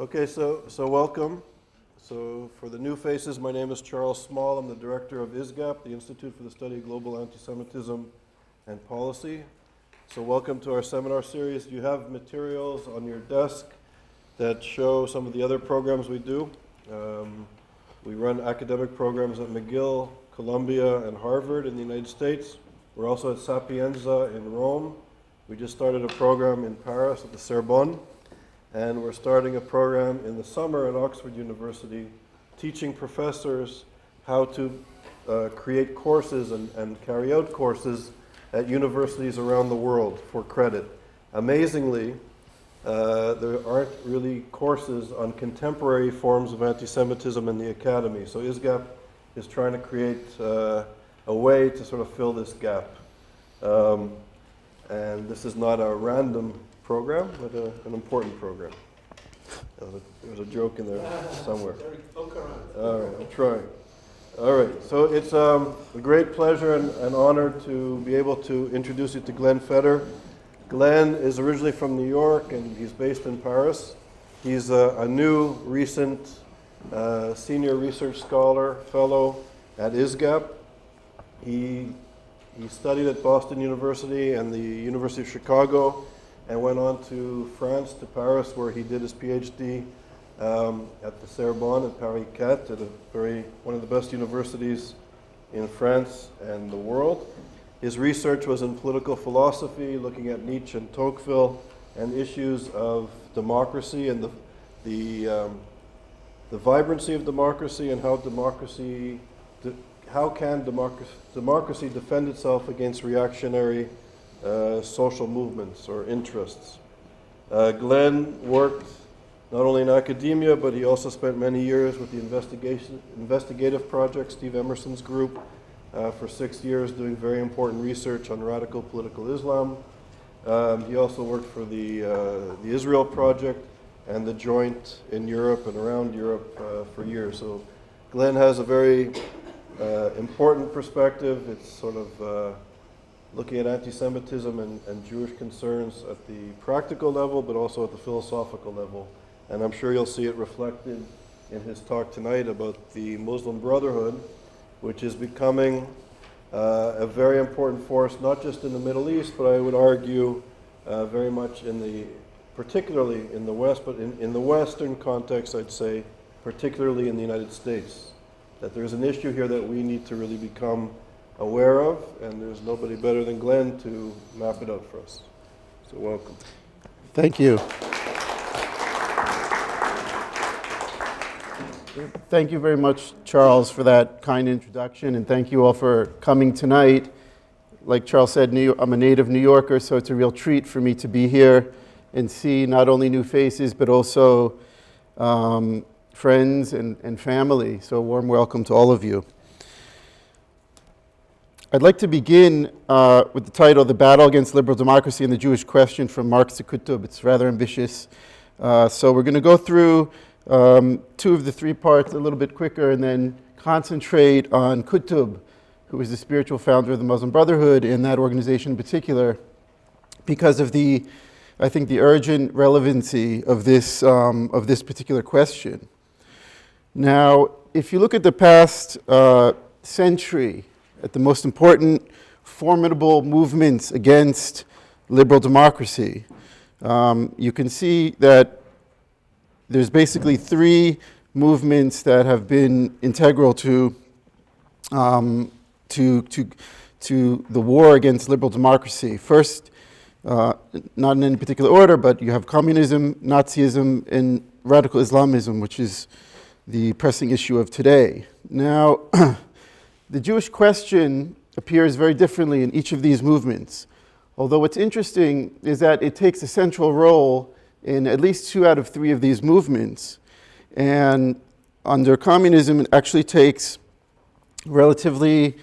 Okay, so welcome. So for the new faces, my name is Charles Small. I'm the director of ISGAP, the Institute for the Study of Global Antisemitism and Policy. So welcome to our seminar series. You have materials on your desk that show some of the other programs we do. We run academic programs at McGill, Columbia, and Harvard in the United States. We're also at Sapienza in Rome. We just started a program in Paris at the Sorbonne. And we're starting a program in the summer at Oxford University, teaching professors how to create courses and carry out courses at universities around the world for credit. Amazingly, there aren't really courses on contemporary forms of anti-Semitism in the academy. So ISGAP is trying to create a way to sort of fill this gap. And this is not a random program, but an important program. There was a joke in there somewhere. All right, I'm trying. All right, so it's a great pleasure and honor to be able to introduce you to Glen Feder. Glen is originally from New York, and he's based in Paris. He's a new, recent senior research scholar, fellow at ISGAP. He studied at Boston University and the University of Chicago, and went on to France, to Paris, where he did his PhD at the Sorbonne at Paris 4, at one of the best universities in France and the world. His research was in political philosophy, looking at Nietzsche and Tocqueville, and issues of democracy and the vibrancy of democracy, and how can democracy defend itself against reactionary social movements or interests. Glen worked not only in academia, but he also spent many years with the investigative project, Steve Emerson's group, for 6 years doing very important research on radical political Islam. He also worked for the Israel Project and the Joint in Europe and around Europe for years. So Glen has a very important perspective. It's sort of looking at anti-Semitism and Jewish concerns at the practical level, but also at the philosophical level. And I'm sure you'll see it reflected in his talk tonight about the Muslim Brotherhood, which is becoming a very important force, not just in the Middle East, but I would argue very much particularly in the West, but in the Western context, I'd say, particularly in the United States, that there's an issue here that we need to really become aware of, and there's nobody better than Glen to map it out for us. So welcome. Thank you. Thank you very much, Charles, for that kind introduction, and thank you all for coming tonight. Like Charles said, I'm a native New Yorker, so it's a real treat for me to be here and see not only new faces, but also friends and family. So a warm welcome to all of you. I'd like to begin with the title, The Battle Against Liberal Democracy and the Jewish Question, from Marx to Qutb. It's rather ambitious. So we're going to go through two of the three parts a little bit quicker and then concentrate on Qutb, who is the spiritual founder of the Muslim Brotherhood, and that organization in particular, because of I think, the urgent relevancy of this particular question. Now, if you look at the past century, at the most important, formidable movements against liberal democracy, you can see that there's basically three movements that have been integral to the war against liberal democracy. First, not in any particular order, but you have communism, Nazism, and radical Islamism, which is the pressing issue of today. Now, the Jewish question appears very differently in each of these movements. Although what's interesting is that it takes a central role in at least 2 out of 3 of these movements. And under communism, it actually takes a relatively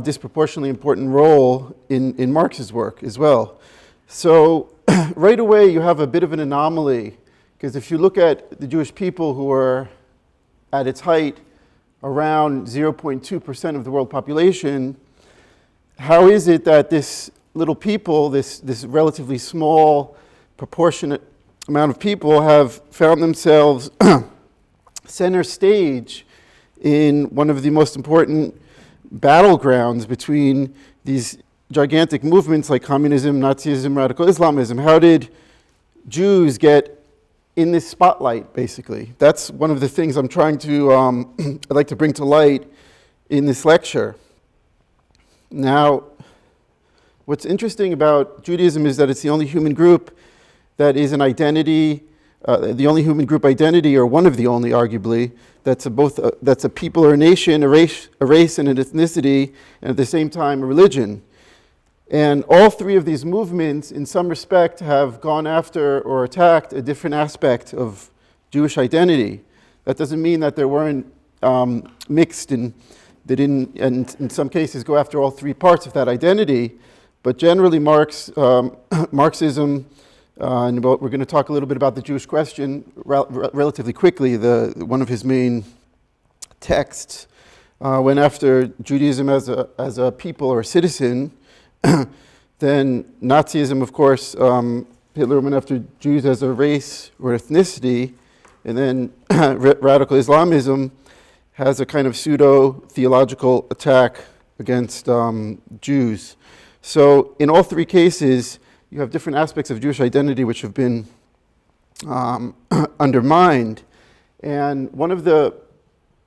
disproportionately important role in Marx's work as well. So right away, you have a bit of an anomaly, because if you look at the Jewish people who are at its height around 0.2% of the world population, how is it that this little people, this relatively small proportionate amount of people have found themselves center stage in one of the most important battlegrounds between these gigantic movements like communism, Nazism, radical Islamism. How did Jews get in this spotlight, basically? That's one of the things I'm trying to, I'd like to bring to light in this lecture. Now, what's interesting about Judaism is that it's the only human group that is an identity, the only human group identity, or one of the only, arguably, that's a people or a nation, a race and an ethnicity, and at the same time a religion. And all three of these movements, in some respect, have gone after or attacked a different aspect of Jewish identity. That doesn't mean that they weren't mixed and they didn't, and in some cases, go after all three parts of that identity. But generally, Marxism, and we're going to talk a little bit about the Jewish question relatively quickly. One of his main texts went after Judaism as a people or a citizen. Then Nazism, of course, Hitler went after Jews as a race or ethnicity, and then radical Islamism has a kind of pseudo-theological attack against Jews. So in all three cases, you have different aspects of Jewish identity which have been undermined. And one of the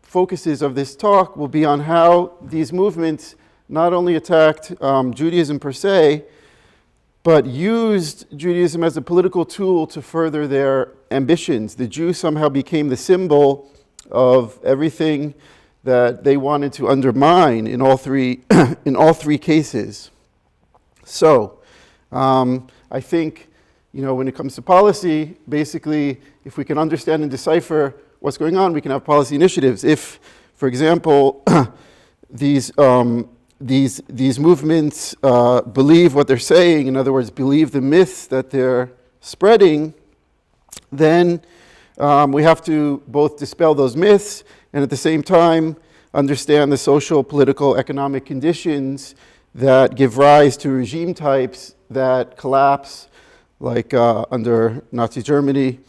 focuses of this talk will be on how these movements not only attacked Judaism per se, but used Judaism as a political tool to further their ambitions. The Jew somehow became the symbol of everything that they wanted to undermine in all three cases. So, I think, when it comes to policy, basically, if we can understand and decipher what's going on, we can have policy initiatives. If, for example, these movements believe what they're saying, in other words, believe the myths that they're spreading, then we have to both dispel those myths and at the same time understand the social, political, economic conditions that give rise to regime types that collapse, like under Nazi Germany,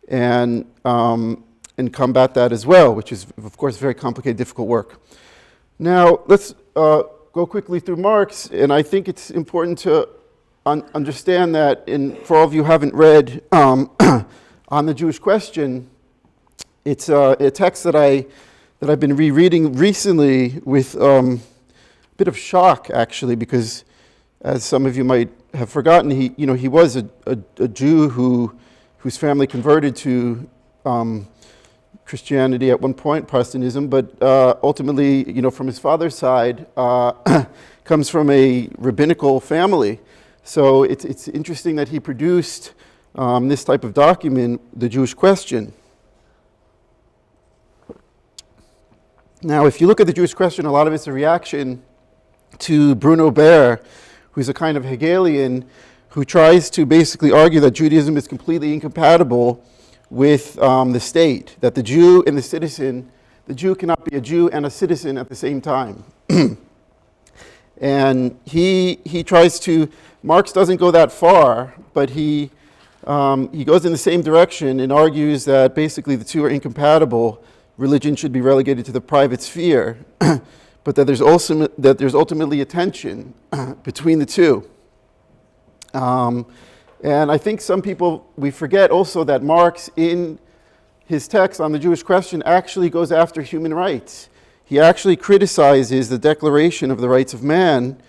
and combat that as well, which is, of course, very complicated, difficult work. Now, let's go quickly through Marx, and I think it's important to understand that, for all of you who haven't read on the Jewish question, it's a text that I've been rereading recently with a bit of shock, actually, because as some of you might have forgotten, he was a Jew whose family converted to Christianity at one point, Protestantism, but ultimately, from his father's side, comes from a rabbinical family. So it's interesting that he produced this type of document, the Jewish question. Now, if you look at the Jewish question, a lot of it's a reaction to Bruno Baer, who's a kind of Hegelian who tries to basically argue that Judaism is completely incompatible with the state, that the Jew and the citizen, the Jew cannot be a Jew and a citizen at the same time. And he tries to, Marx doesn't go that far, but he goes in the same direction and argues that basically the two are incompatible. Religion should be relegated to the private sphere, but that there's ultimately a tension between the two. And I think some people, we forget also that Marx, in his text on the Jewish question, actually goes after human rights. He actually criticizes the Declaration of the Rights of Man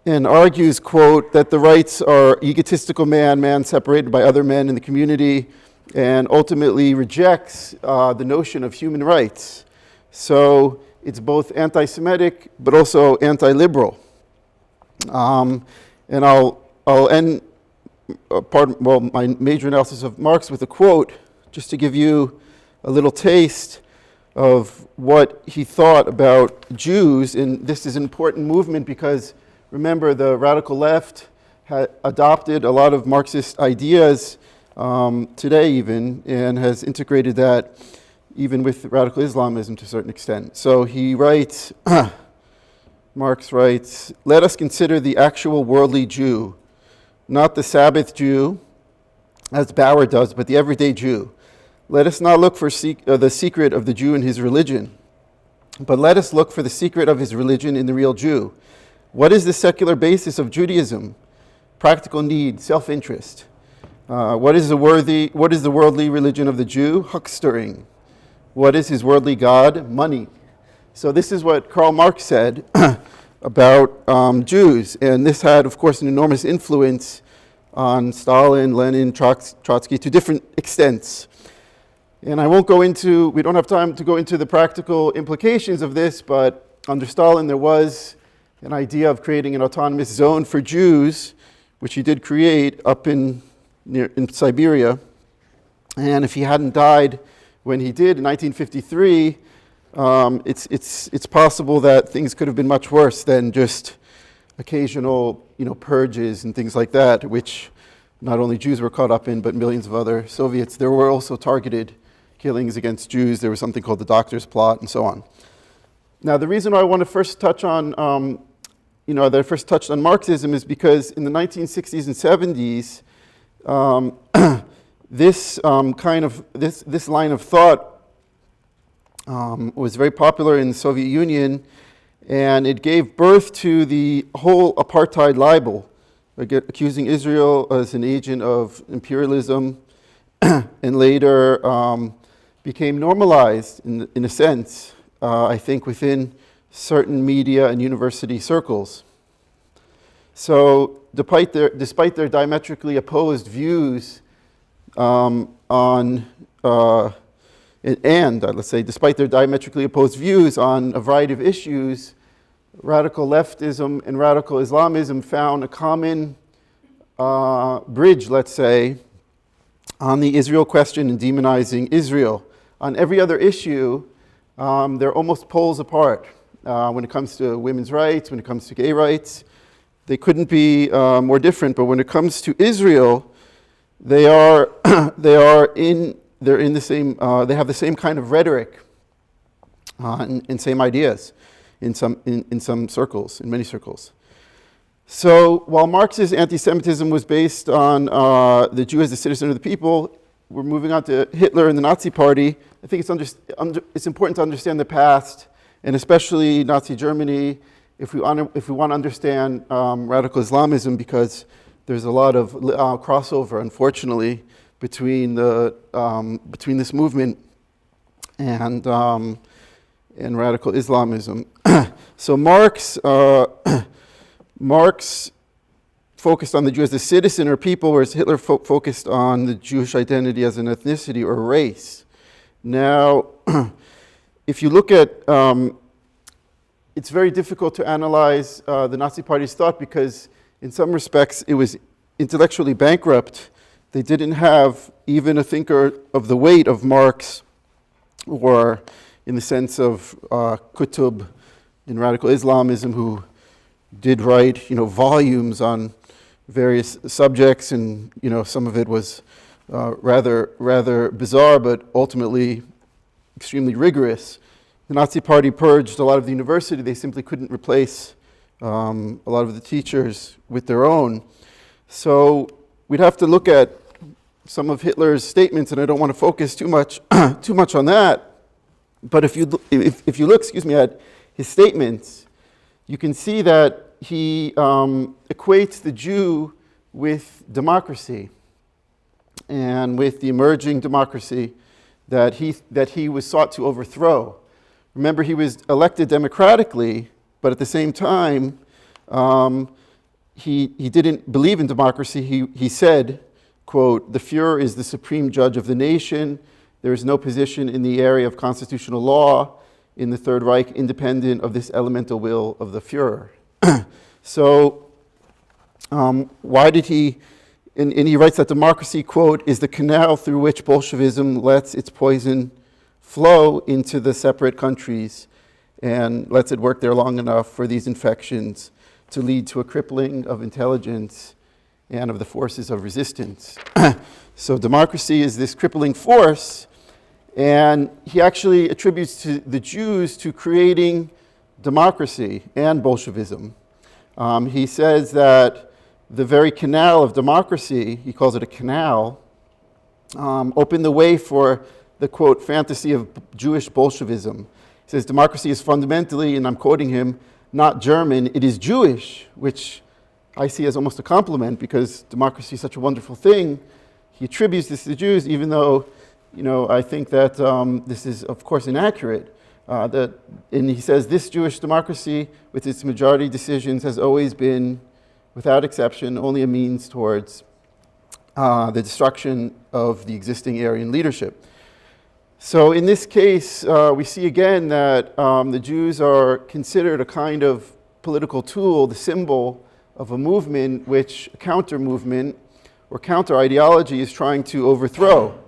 and argues, quote, that the rights are egotistical man separated by other men in the community, and ultimately rejects the notion of human rights. So it's both anti-Semitic but also anti-liberal. And I'll end my major analysis of Marx with a quote, just to give you a little taste of what he thought about Jews. And this is an important movement because, remember, the radical left had adopted a lot of Marxist ideas today even, and has integrated that even with radical Islamism to a certain extent. So he writes, Marx writes, "Let us consider the actual worldly Jew, not the Sabbath Jew, as Bauer does, but the everyday Jew. Let us not look for the secret of the Jew and his religion, but let us look for the secret of his religion in the real Jew. What is the secular basis of Judaism? Practical need, self-interest. What is the worldly religion of the Jew? Huckstering. What is his worldly God? Money. So this is what Karl Marx said about Jews, and this had, of course, an enormous influence on Stalin, Lenin, Trotsky to different extents. And I won't go into, we don't have time to go into the practical implications of this, but under Stalin there was an idea of creating an autonomous zone for Jews, which he did create up in Siberia. And if he hadn't died when he did in 1953, it's possible that things could have been much worse than just occasional, purges and things like that, which not only Jews were caught up in, but millions of other Soviets. There were also targeted killings against Jews. There was something called the Doctor's Plot and so on. Now, the reason why I want to first touch on, that I first touched on Marxism is because in the 1960s and 70s, this line of thought was very popular in the Soviet Union, and it gave birth to the whole apartheid libel, accusing Israel as an agent of imperialism, and later became normalized in a sense, I think, within certain media and university circles. So despite their diametrically opposed views despite their diametrically opposed views on a variety of issues, radical leftism and radical Islamism found a common bridge, let's say, on the Israel question and demonizing Israel. On every other issue, they're almost poles apart. When it comes to women's rights, when it comes to gay rights, they couldn't be more different. But when it comes to Israel, they have the same kind of rhetoric and same ideas in some circles, in many circles. So while Marx's anti-Semitism was based on the Jew as the citizen of the people, we're moving on to Hitler and the Nazi Party. I think it's important to understand the past, and especially Nazi Germany, if we want to understand radical Islamism, because there's a lot of crossover, unfortunately, between this movement and radical Islamism. So Marx focused on the Jew as a citizen or people, whereas Hitler focused on the Jewish identity as an ethnicity or race. Now, if you look at, it's very difficult to analyze the Nazi Party's thought because in some respects it was intellectually bankrupt. They didn't have even a thinker of the weight of Marx, or in the sense of Qutb in radical Islamism, who did write, volumes on various subjects, and some of it was rather bizarre, but ultimately extremely rigorous. The Nazi Party purged a lot of the university. They simply couldn't replace a lot of the teachers with their own. So we'd have to look at some of Hitler's statements, and I don't want to focus too much on that. But if you look, at his statements, you can see that he equates the Jew with democracy and with the emerging democracy that he was sought to overthrow. Remember, he was elected democratically, but at the same time, he didn't believe in democracy. He said, quote, "The Fuhrer is the supreme judge of the nation. There is no position in the area of constitutional law in the Third Reich independent of this elemental will of the Fuhrer." So why did he, and he writes that democracy, quote, "is the canal through which Bolshevism lets its poison flow into the separate countries and lets it work there long enough for these infections to lead to a crippling of intelligence and of the forces of resistance." So democracy is this crippling force, and he actually attributes to the Jews to creating democracy and Bolshevism. He says that the very canal of democracy, he calls it a canal, opened the way for the, quote, fantasy of Jewish Bolshevism. He says, democracy is fundamentally, and I'm quoting him, not German, it is Jewish, which I see as almost a compliment because democracy is such a wonderful thing. He attributes this to the Jews, even though, I think that this is, of course, inaccurate. And he says, this Jewish democracy, with its majority decisions, has always been, without exception, only a means towards the destruction of the existing Aryan leadership. So in this case, we see again that the Jews are considered a kind of political tool, the symbol of a movement which a counter-movement or counter-ideology is trying to overthrow.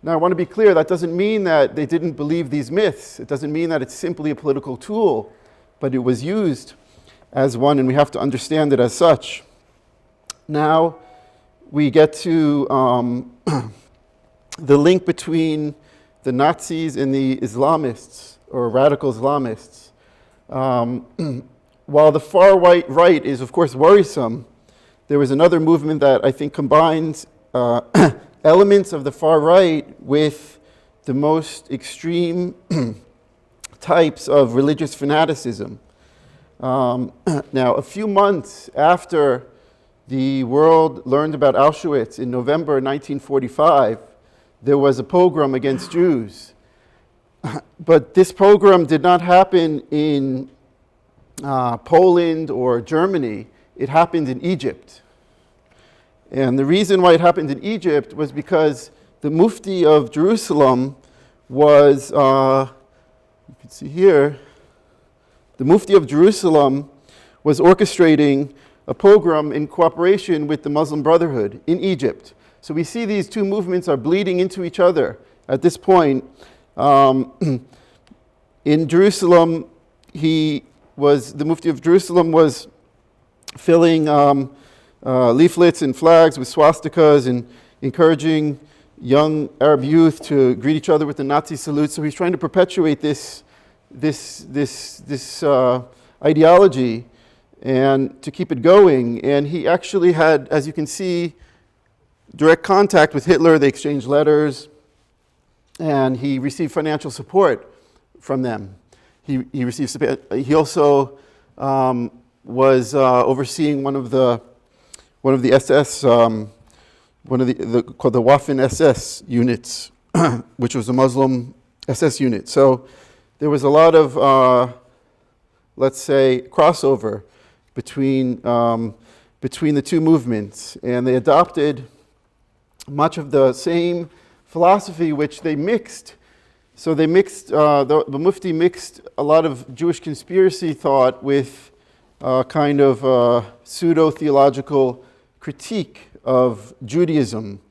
Now I want to be clear, that doesn't mean that they didn't believe these myths. It doesn't mean that it's simply a political tool, but it was used as one, and we have to understand it as such. Now we get to the link between the Nazis and the Islamists, or radical Islamists. While the far right is, of course, worrisome, there was another movement that I think combines elements of the far right with the most extreme types of religious fanaticism. Now, a few months after the world learned about Auschwitz in November 1945, there was a pogrom against Jews. But this pogrom did not happen in Poland or Germany. It happened in Egypt. And the reason why it happened in Egypt was because the Mufti of Jerusalem was, you can see here, the Mufti of Jerusalem was orchestrating a pogrom in cooperation with the Muslim Brotherhood in Egypt. So we see these two movements are bleeding into each other at this point. In Jerusalem, the Mufti of Jerusalem was filling leaflets and flags with swastikas and encouraging young Arab youth to greet each other with the Nazi salute. So he's trying to perpetuate this ideology and to keep it going. And he actually had, as you can see, direct contact with Hitler. They exchanged letters, and he received financial support from them. He also was overseeing one of the SS, called the Waffen SS units, which was a Muslim SS unit. So there was a lot of, let's say, crossover between the two movements, and they adopted much of the same philosophy which they mixed. So they mixed, the Mufti mixed a lot of Jewish conspiracy thought with kind of pseudo-theological critique of Judaism,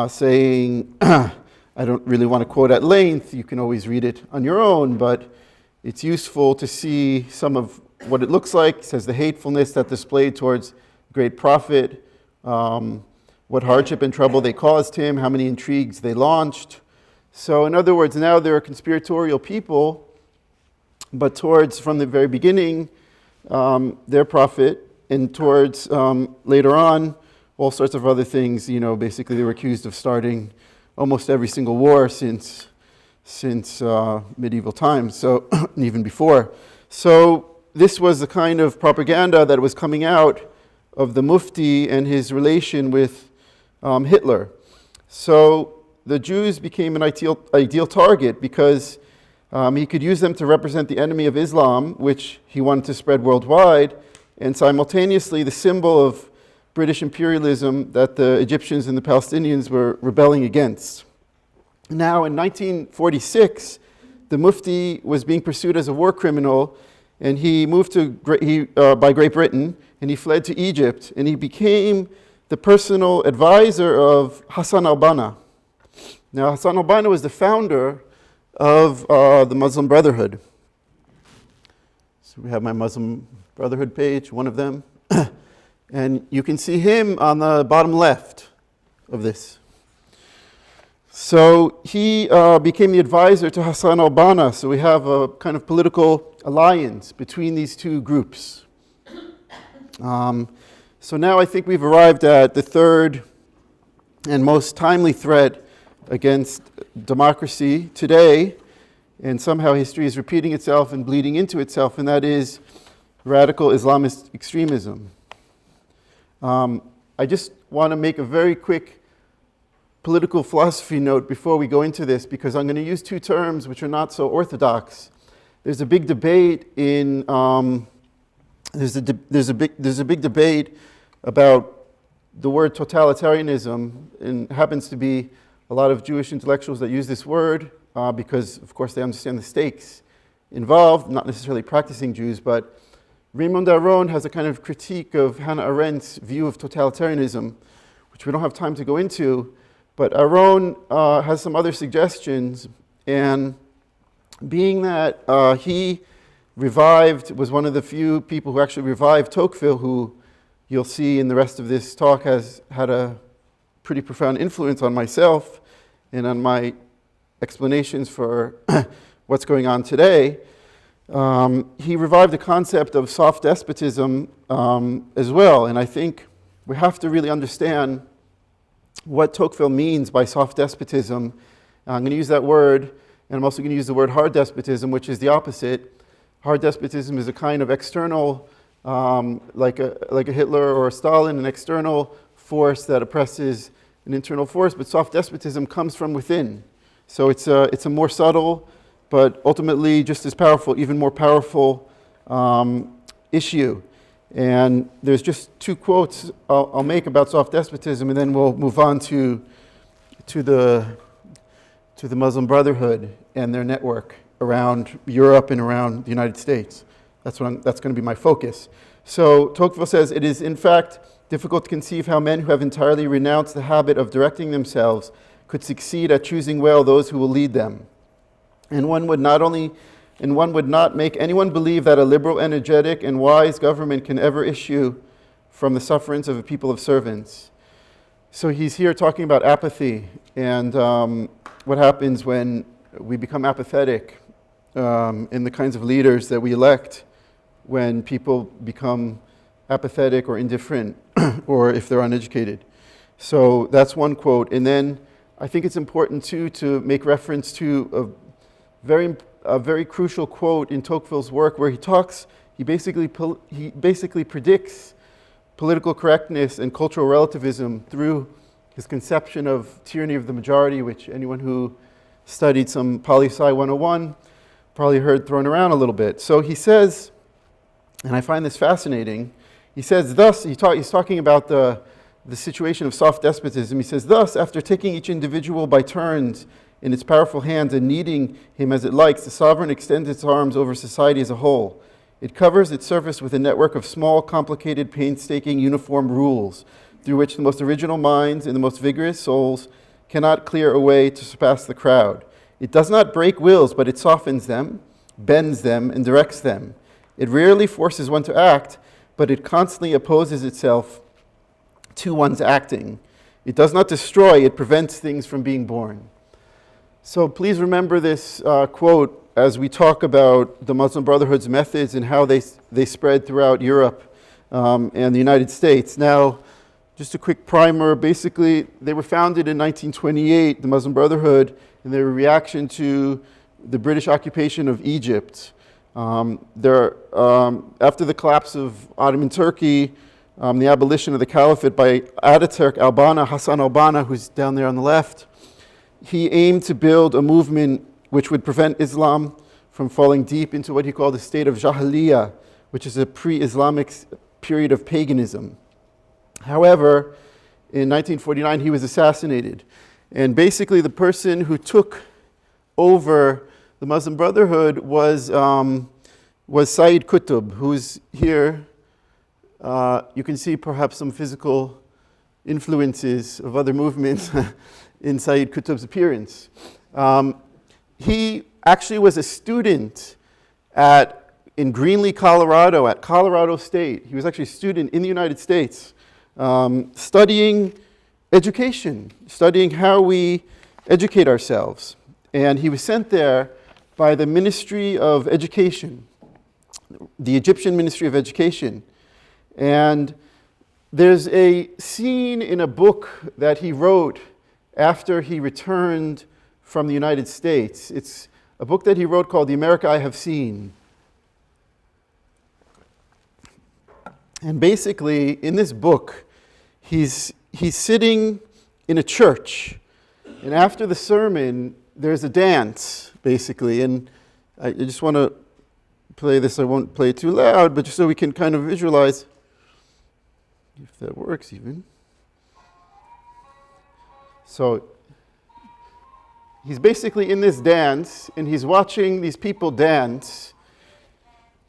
saying, I don't really want to quote at length, you can always read it on your own, but it's useful to see some of what it looks like. It says the hatefulness that displayed towards great prophet, what hardship and trouble they caused him, how many intrigues they launched. So in other words, now they're a conspiratorial people, but from the very beginning, their prophet, and towards later on, all sorts of other things. Basically they were accused of starting almost every single war since medieval times, so even before. So this was the kind of propaganda that was coming out of the Mufti and his relation with Hitler. So the Jews became an ideal target because he could use them to represent the enemy of Islam, which he wanted to spread worldwide, and simultaneously the symbol of British imperialism that the Egyptians and the Palestinians were rebelling against. Now in 1946, the Mufti was being pursued as a war criminal, and he moved by Great Britain, and he fled to Egypt, and he became the personal advisor of Hassan al-Banna. Now Hassan al-Banna was the founder of the Muslim Brotherhood. So we have my Muslim Brotherhood page, one of them. And you can see him on the bottom left of this. So he became the advisor to Hassan al-Banna. So we have a kind of political alliance between these two groups. So now I think we've arrived at the third and most timely threat against democracy today, and somehow history is repeating itself and bleeding into itself, and that is radical Islamist extremism. I just want to make a very quick political philosophy note before we go into this, because I'm going to use two terms which are not so orthodox. There's a big debate in there's a big debate about the word totalitarianism, and it happens to be a lot of Jewish intellectuals that use this word because, of course, they understand the stakes involved, not necessarily practicing Jews, but Raymond Aron has a kind of critique of Hannah Arendt's view of totalitarianism, which we don't have time to go into, but Aron has some other suggestions, and being that he was one of the few people who actually revived Tocqueville, who you'll see in the rest of this talk has had a pretty profound influence on myself and on my explanations for what's going on today. He revived the concept of soft despotism as well, and I think we have to really understand what Tocqueville means by soft despotism. I'm going to use that word, and I'm also going to use the word hard despotism, which is the opposite. Hard despotism is a kind of external, like a Hitler or a Stalin, an external force that oppresses an internal force, but soft despotism comes from within. So it's a more subtle, but ultimately just as powerful, even more powerful issue. And there's just two quotes I'll make about soft despotism, and then we'll move on to the Muslim Brotherhood and their network around Europe and around the United States. That's going to be my focus. So Tocqueville says, it is in fact difficult to conceive how men who have entirely renounced the habit of directing themselves could succeed at choosing well those who will lead them. And one would not make anyone believe that a liberal, energetic, and wise government can ever issue from the sufferance of a people of servants. So he's here talking about apathy and what happens when we become apathetic in the kinds of leaders that we elect, when people become apathetic or indifferent, or if they're uneducated. So that's one quote. And then I think it's important too to make reference to a very crucial quote in Tocqueville's work, where he basically predicts political correctness and cultural relativism through his conception of tyranny of the majority, which anyone who studied some poli-sci 101 probably heard thrown around a little bit. So he says, and I find this fascinating, he says thus, he's talking about the situation of soft despotism. He says, thus, after taking each individual by turns in its powerful hands and kneading him as it likes, the sovereign extends its arms over society as a whole. It covers its surface with a network of small, complicated, painstaking, uniform rules through which the most original minds and the most vigorous souls cannot clear a way to surpass the crowd. It does not break wills, but it softens them, bends them, and directs them. It rarely forces one to act, but it constantly opposes itself to one's acting. It does not destroy, it prevents things from being born. So please remember this quote as we talk about the Muslim Brotherhood's methods and how they spread throughout Europe and the United States. Now, just a quick primer. Basically, they were founded in 1928, the Muslim Brotherhood, in their reaction to the British occupation of Egypt. After the collapse of Ottoman Turkey, the abolition of the caliphate by Ataturk Hassan al-Banna, who's down there on the left, he aimed to build a movement which would prevent Islam from falling deep into what he called a state of Jahiliyyah, which is a pre-Islamic period of paganism. However, in 1949, he was assassinated. And basically, the person who took over the Muslim Brotherhood was Sayyid Qutb, who's here. You can see perhaps some physical influences of other movements in Sayyid Qutb's appearance. He actually was a student in Greene, Colorado, at Colorado State. He was actually a student in the United States, studying education, studying how we educate ourselves. And he was sent there by the Ministry of Education, the Egyptian Ministry of Education. And there's a scene in a book that he wrote after he returned from the United States. It's a book that he wrote called The America I Have Seen. And basically, in this book, he's sitting in a church, and after the sermon, there's a dance, basically. And I just want to play this. I won't play it too loud, but just so we can kind of visualize, if that works even. So he's basically in this dance, and he's watching these people dance.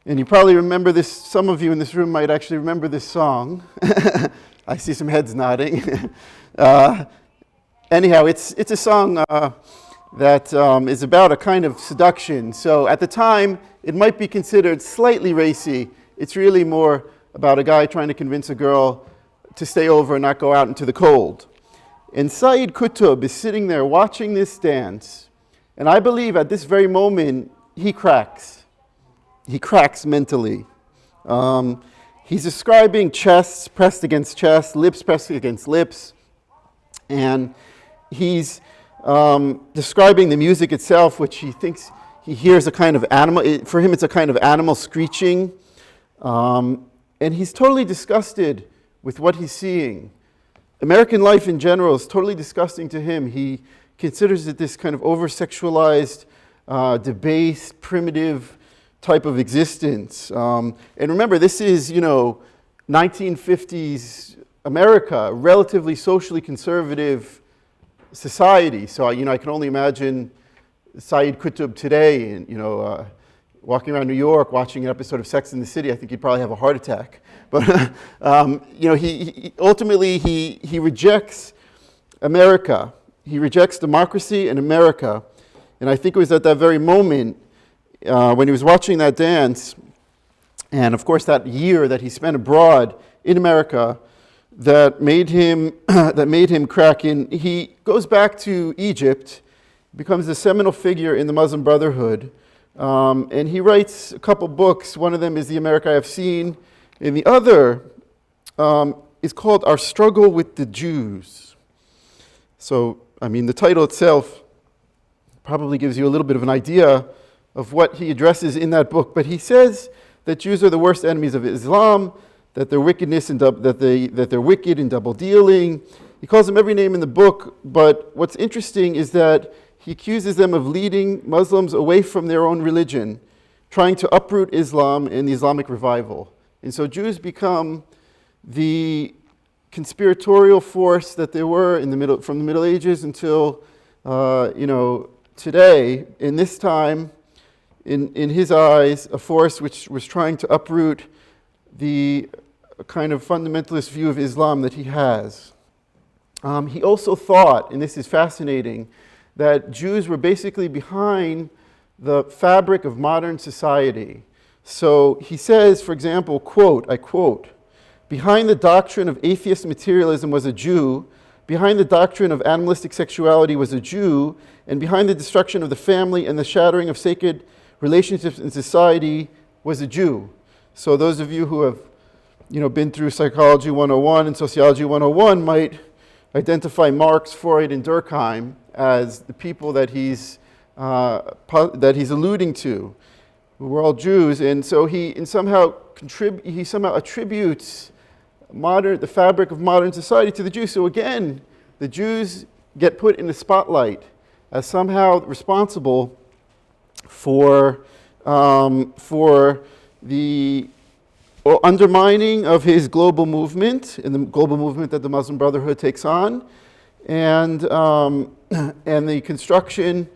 And you probably remember this, some of you in this room might actually remember this song. I see some heads nodding. Anyhow, it's a song that is about a kind of seduction. So at the time, it might be considered slightly racy. It's really more about a guy trying to convince a girl to stay over and not go out into the cold. And Sayyid Qutb is sitting there watching this dance. And I believe at this very moment, he cracks. He cracks mentally. He's describing chests pressed against chests, lips pressed against lips. And he's describing the music itself, which he thinks he hears a kind of animal. For him, it's a kind of animal screeching. And he's totally disgusted with what he's seeing. American life in general is totally disgusting to him. He considers it this kind of over-sexualized, debased, primitive type of existence. And remember, this is, 1950s America, relatively socially conservative society. So, I can only imagine Sayyid Qutb today, and, walking around New York, watching an episode of Sex and the City. I think he'd probably have a heart attack. But, he ultimately rejects America. He rejects democracy and America. And I think it was at that very moment when he was watching that dance, and of course that year that he spent abroad in America, that made him crack in. He goes back to Egypt, becomes a seminal figure in the Muslim Brotherhood, and he writes a couple books. One of them is The America I Have Seen, and the other is called Our Struggle with the Jews. So, the title itself probably gives you a little bit of an idea of what he addresses in that book. But he says that Jews are the worst enemies of Islam, that they're wickedness and that they're wicked and double dealing. He calls them every name in the book, but what's interesting is that he accuses them of leading Muslims away from their own religion, trying to uproot Islam and the Islamic revival. And so Jews become the conspiratorial force that they were from the Middle Ages until today. In this time, in his eyes, a force which was trying to uproot the kind of fundamentalist view of Islam that he has. He also thought, and this is fascinating, that Jews were basically behind the fabric of modern society. So he says, for example, I quote, "Behind the doctrine of atheist materialism was a Jew, behind the doctrine of animalistic sexuality was a Jew, and behind the destruction of the family and the shattering of sacred relationships in society was a Jew." So those of you who have been through Psychology 101 and Sociology 101 might identify Marx, Freud, and Durkheim as the people that he's alluding to, who were all Jews. And so he somehow attributes the fabric of modern society to the Jews. So again, the Jews get put in the spotlight as somehow responsible for the undermining of his global movement, and the global movement that the Muslim Brotherhood takes on, and the construction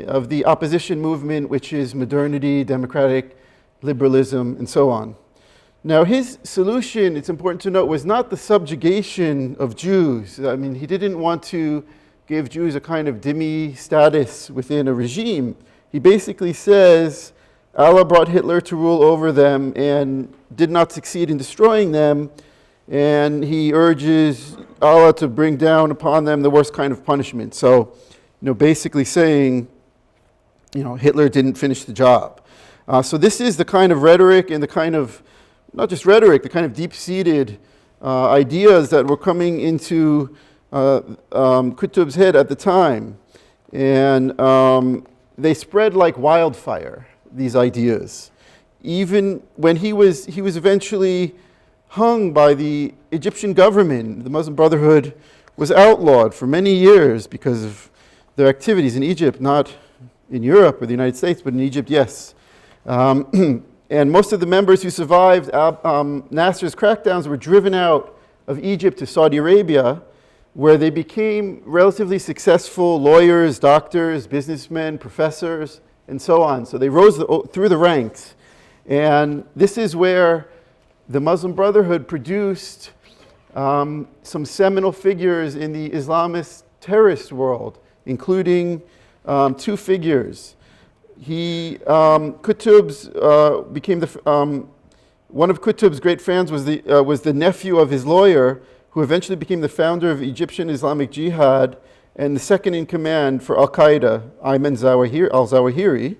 of the opposition movement, which is modernity, democratic liberalism, and so on. Now, his solution, it's important to note, was not the subjugation of Jews. He didn't want to give Jews a kind of dhimmi status within a regime. He basically says Allah brought Hitler to rule over them and did not succeed in destroying them, and he urges Allah to bring down upon them the worst kind of punishment. So, basically saying, Hitler didn't finish the job. So this is the kind of rhetoric and the kind of, not just rhetoric, the kind of deep-seated ideas that were coming into Qutb's head at the time. And they spread like wildfire, these ideas. Even when he was eventually hung by the Egyptian government, the Muslim Brotherhood was outlawed for many years because of their activities in Egypt, not in Europe or the United States, but in Egypt, yes. And most of the members who survived Nasser's crackdowns were driven out of Egypt to Saudi Arabia, where they became relatively successful lawyers, doctors, businessmen, professors, and so on. So they rose through the ranks. And this is where the Muslim Brotherhood produced some seminal figures in the Islamist terrorist world, including two figures. Qutb's became one of Qutb's great friends was the nephew of his lawyer, who eventually became the founder of Egyptian Islamic Jihad and the second in command for Al-Qaeda, Ayman al-Zawahiri.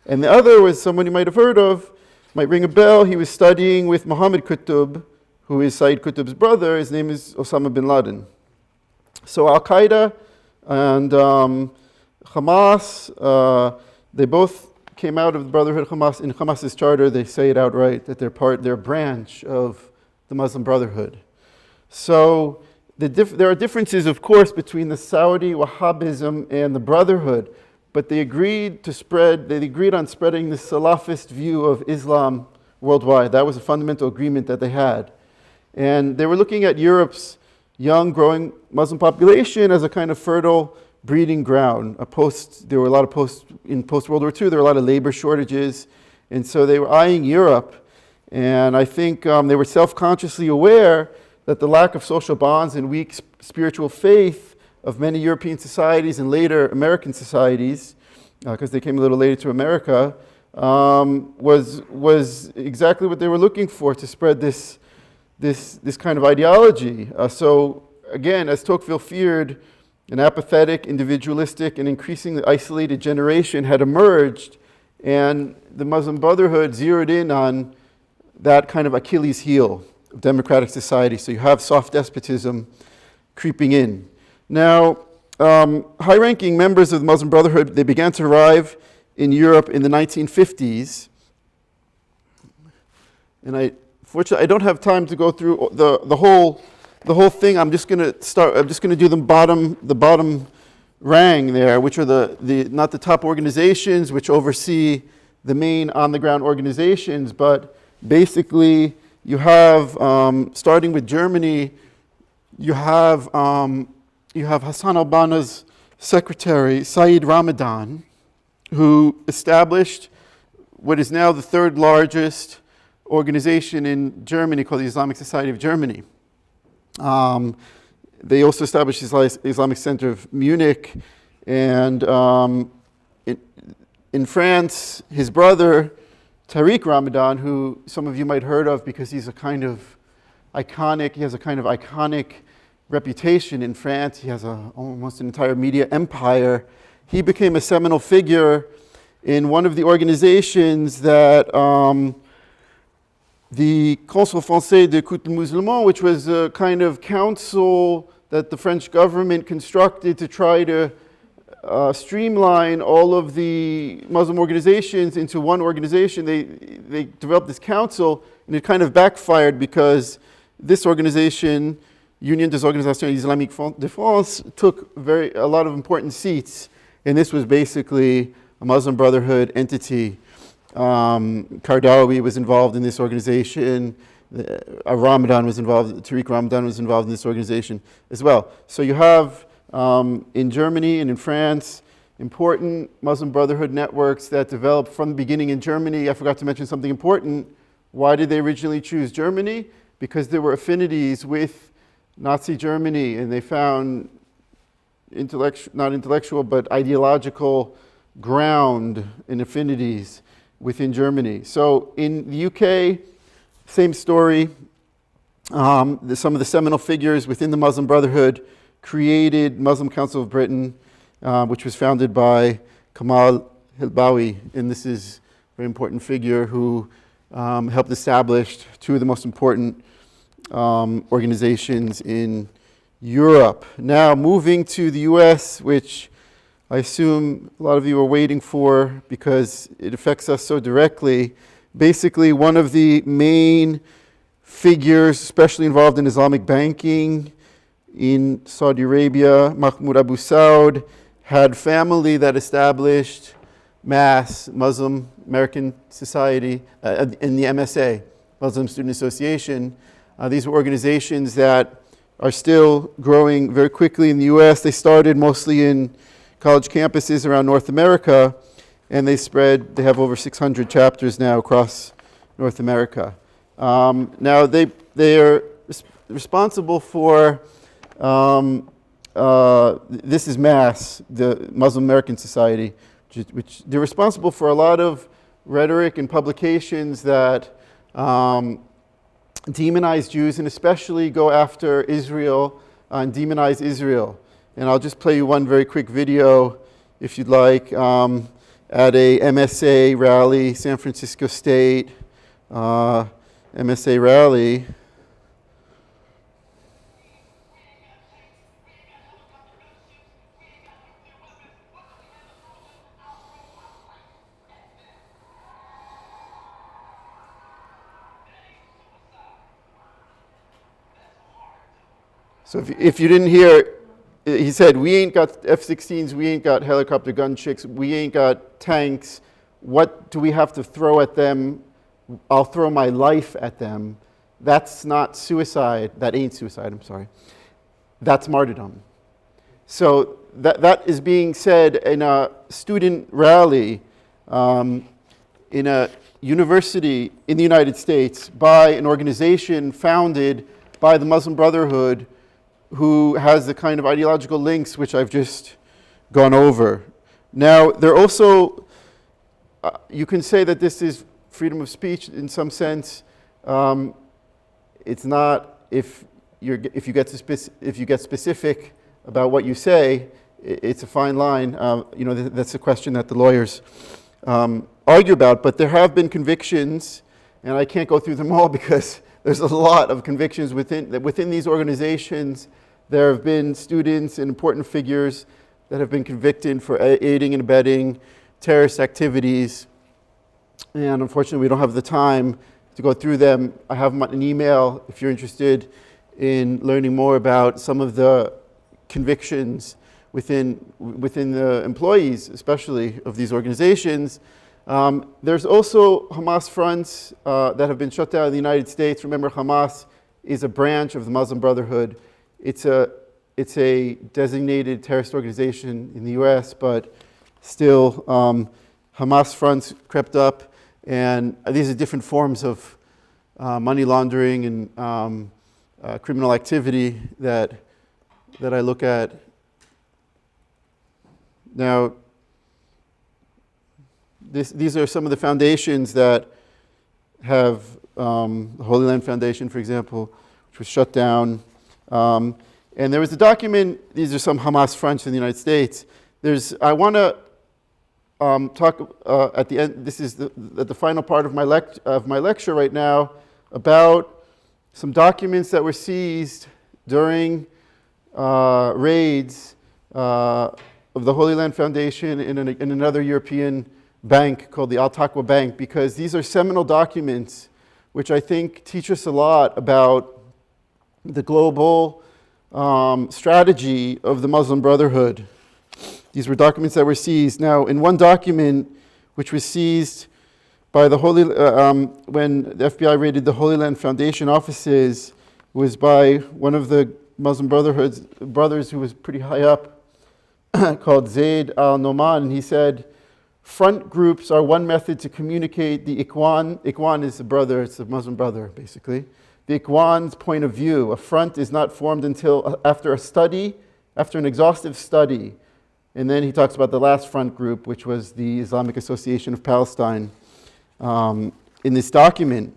And the other was someone you might have heard of, might ring a bell. He was studying with Muhammad Qutb, who is Sayyid Qutb's brother. His name is Osama bin Laden. So Al-Qaeda and Hamas, they both came out of the Brotherhood. Hamas, in Hamas's charter, they say it outright that they're a branch of the Muslim Brotherhood. So there are differences, of course, between the Saudi Wahhabism and the Brotherhood, but they agreed on spreading the Salafist view of Islam worldwide. That was a fundamental agreement that they had. And they were looking at Europe's young, growing Muslim population as a kind of fertile breeding ground. There were a lot of in post-World War II, there were a lot of labor shortages, and so they were eyeing Europe. And I think they were self-consciously aware that the lack of social bonds and weak spiritual faith of many European societies and later American societies, because they came a little later to America, was exactly what they were looking for to spread this kind of ideology. So again, as Tocqueville feared, an apathetic, individualistic, and increasingly isolated generation had emerged, and the Muslim Brotherhood zeroed in on that kind of Achilles heel of democratic society. So you have soft despotism creeping in. Now, high-ranking members of the Muslim Brotherhood, they began to arrive in Europe in the 1950s. And fortunately, I don't have time to go through the whole thing. I'm just going to do the bottom rang there, which are not the top organizations which oversee the main on-the-ground organizations, but basically you have, starting with Germany, you have Hassan al-Banna's secretary, Sayyid Ramadan, who established what is now the third largest organization in Germany called the Islamic Society of Germany. They also established the Islamic Center of Munich, and in France, his brother, Tariq Ramadan, who some of you might have heard of because he has a kind of iconic reputation in France. He has almost an entire media empire. He became a seminal figure in one of the organizations that the Conseil Français de Qutb Musulman, which was a kind of council that the French government constructed to try to streamline all of the Muslim organizations into one organization. They developed this council, and it kind of backfired because this organization, Union des Organisations Islamiques de France, took a lot of important seats, and this was basically a Muslim Brotherhood entity. Qaradawi was involved in this organization. Tariq Ramadan was involved in this organization as well. So you have in Germany and in France important Muslim Brotherhood networks that developed from the beginning in Germany. I forgot to mention something important. Why did they originally choose Germany? Because there were affinities with Nazi Germany, and they found not intellectual, but ideological ground and affinities within Germany. So in the UK, same story. Some of the seminal figures within the Muslim Brotherhood created Muslim Council of Britain, which was founded by Kamal Hilbawi, and this is a very important figure who helped establish two of the most important organizations in Europe. Now, moving to the US, which I assume a lot of you are waiting for because it affects us so directly. Basically, one of the main figures, especially involved in Islamic banking in Saudi Arabia, Mahmoud Abu Saud, had family that established MAS, Muslim American Society, in the MSA, Muslim Student Association. These were organizations that are still growing very quickly in the US. They started mostly in college campuses around North America, and they have over 600 chapters now across North America. Now they are responsible for, this is MAS, the Muslim American Society, which they're responsible for a lot of rhetoric and publications that demonize Jews and especially go after Israel and demonize Israel. And I'll just play you one very quick video, if you'd like, at a MSA rally, San Francisco State MSA rally. So if you didn't hear, he said, we ain't got F-16s, we ain't got helicopter gunchicks, we ain't got tanks. What do we have to throw at them? I'll throw my life at them. That's not suicide. That ain't suicide, I'm sorry. That's martyrdom. So that is being said in a student rally in a university in the United States by an organization founded by the Muslim Brotherhood, who has the kind of ideological links which I've just gone over. Now, they're also, you can say that this is freedom of speech in some sense. It's not if you get specific about what you say. It's a fine line. That's a question that the lawyers argue about. But there have been convictions, and I can't go through them all because there's a lot of convictions within these organizations. There have been students and important figures that have been convicted for aiding and abetting terrorist activities. And unfortunately, we don't have the time to go through them. I have them on an email if you're interested in learning more about some of the convictions within the employees, especially of these organizations. There's also Hamas fronts that have been shut down in the United States. Remember, Hamas is a branch of the Muslim Brotherhood. It's a designated terrorist organization in the US, but still Hamas fronts crept up, and these are different forms of money laundering and criminal activity that I look at. Now, these are some of the foundations that have, the Holy Land Foundation, for example, which was shut down. And there was a document, these are some Hamas fronts in the United States. I want to talk at the end, this is the final part of my lecture right now, about some documents that were seized during raids of the Holy Land Foundation in another European bank called the Al-Taqwa Bank, because these are seminal documents which I think teach us a lot about the global strategy of the Muslim Brotherhood. These were documents that were seized. Now, in one document which was seized by the when the FBI raided the Holy Land Foundation offices, was by one of the Muslim Brotherhood's brothers who was pretty high up, called Sayyid al-Noman, and he said, front groups are one method to communicate the Ikhwan. Ikhwan is a brother, it's a Muslim brother, basically. The Ikhwan's point of view. A front is not formed until after an exhaustive study. And then he talks about the last front group, which was the Islamic Association of Palestine, in this document.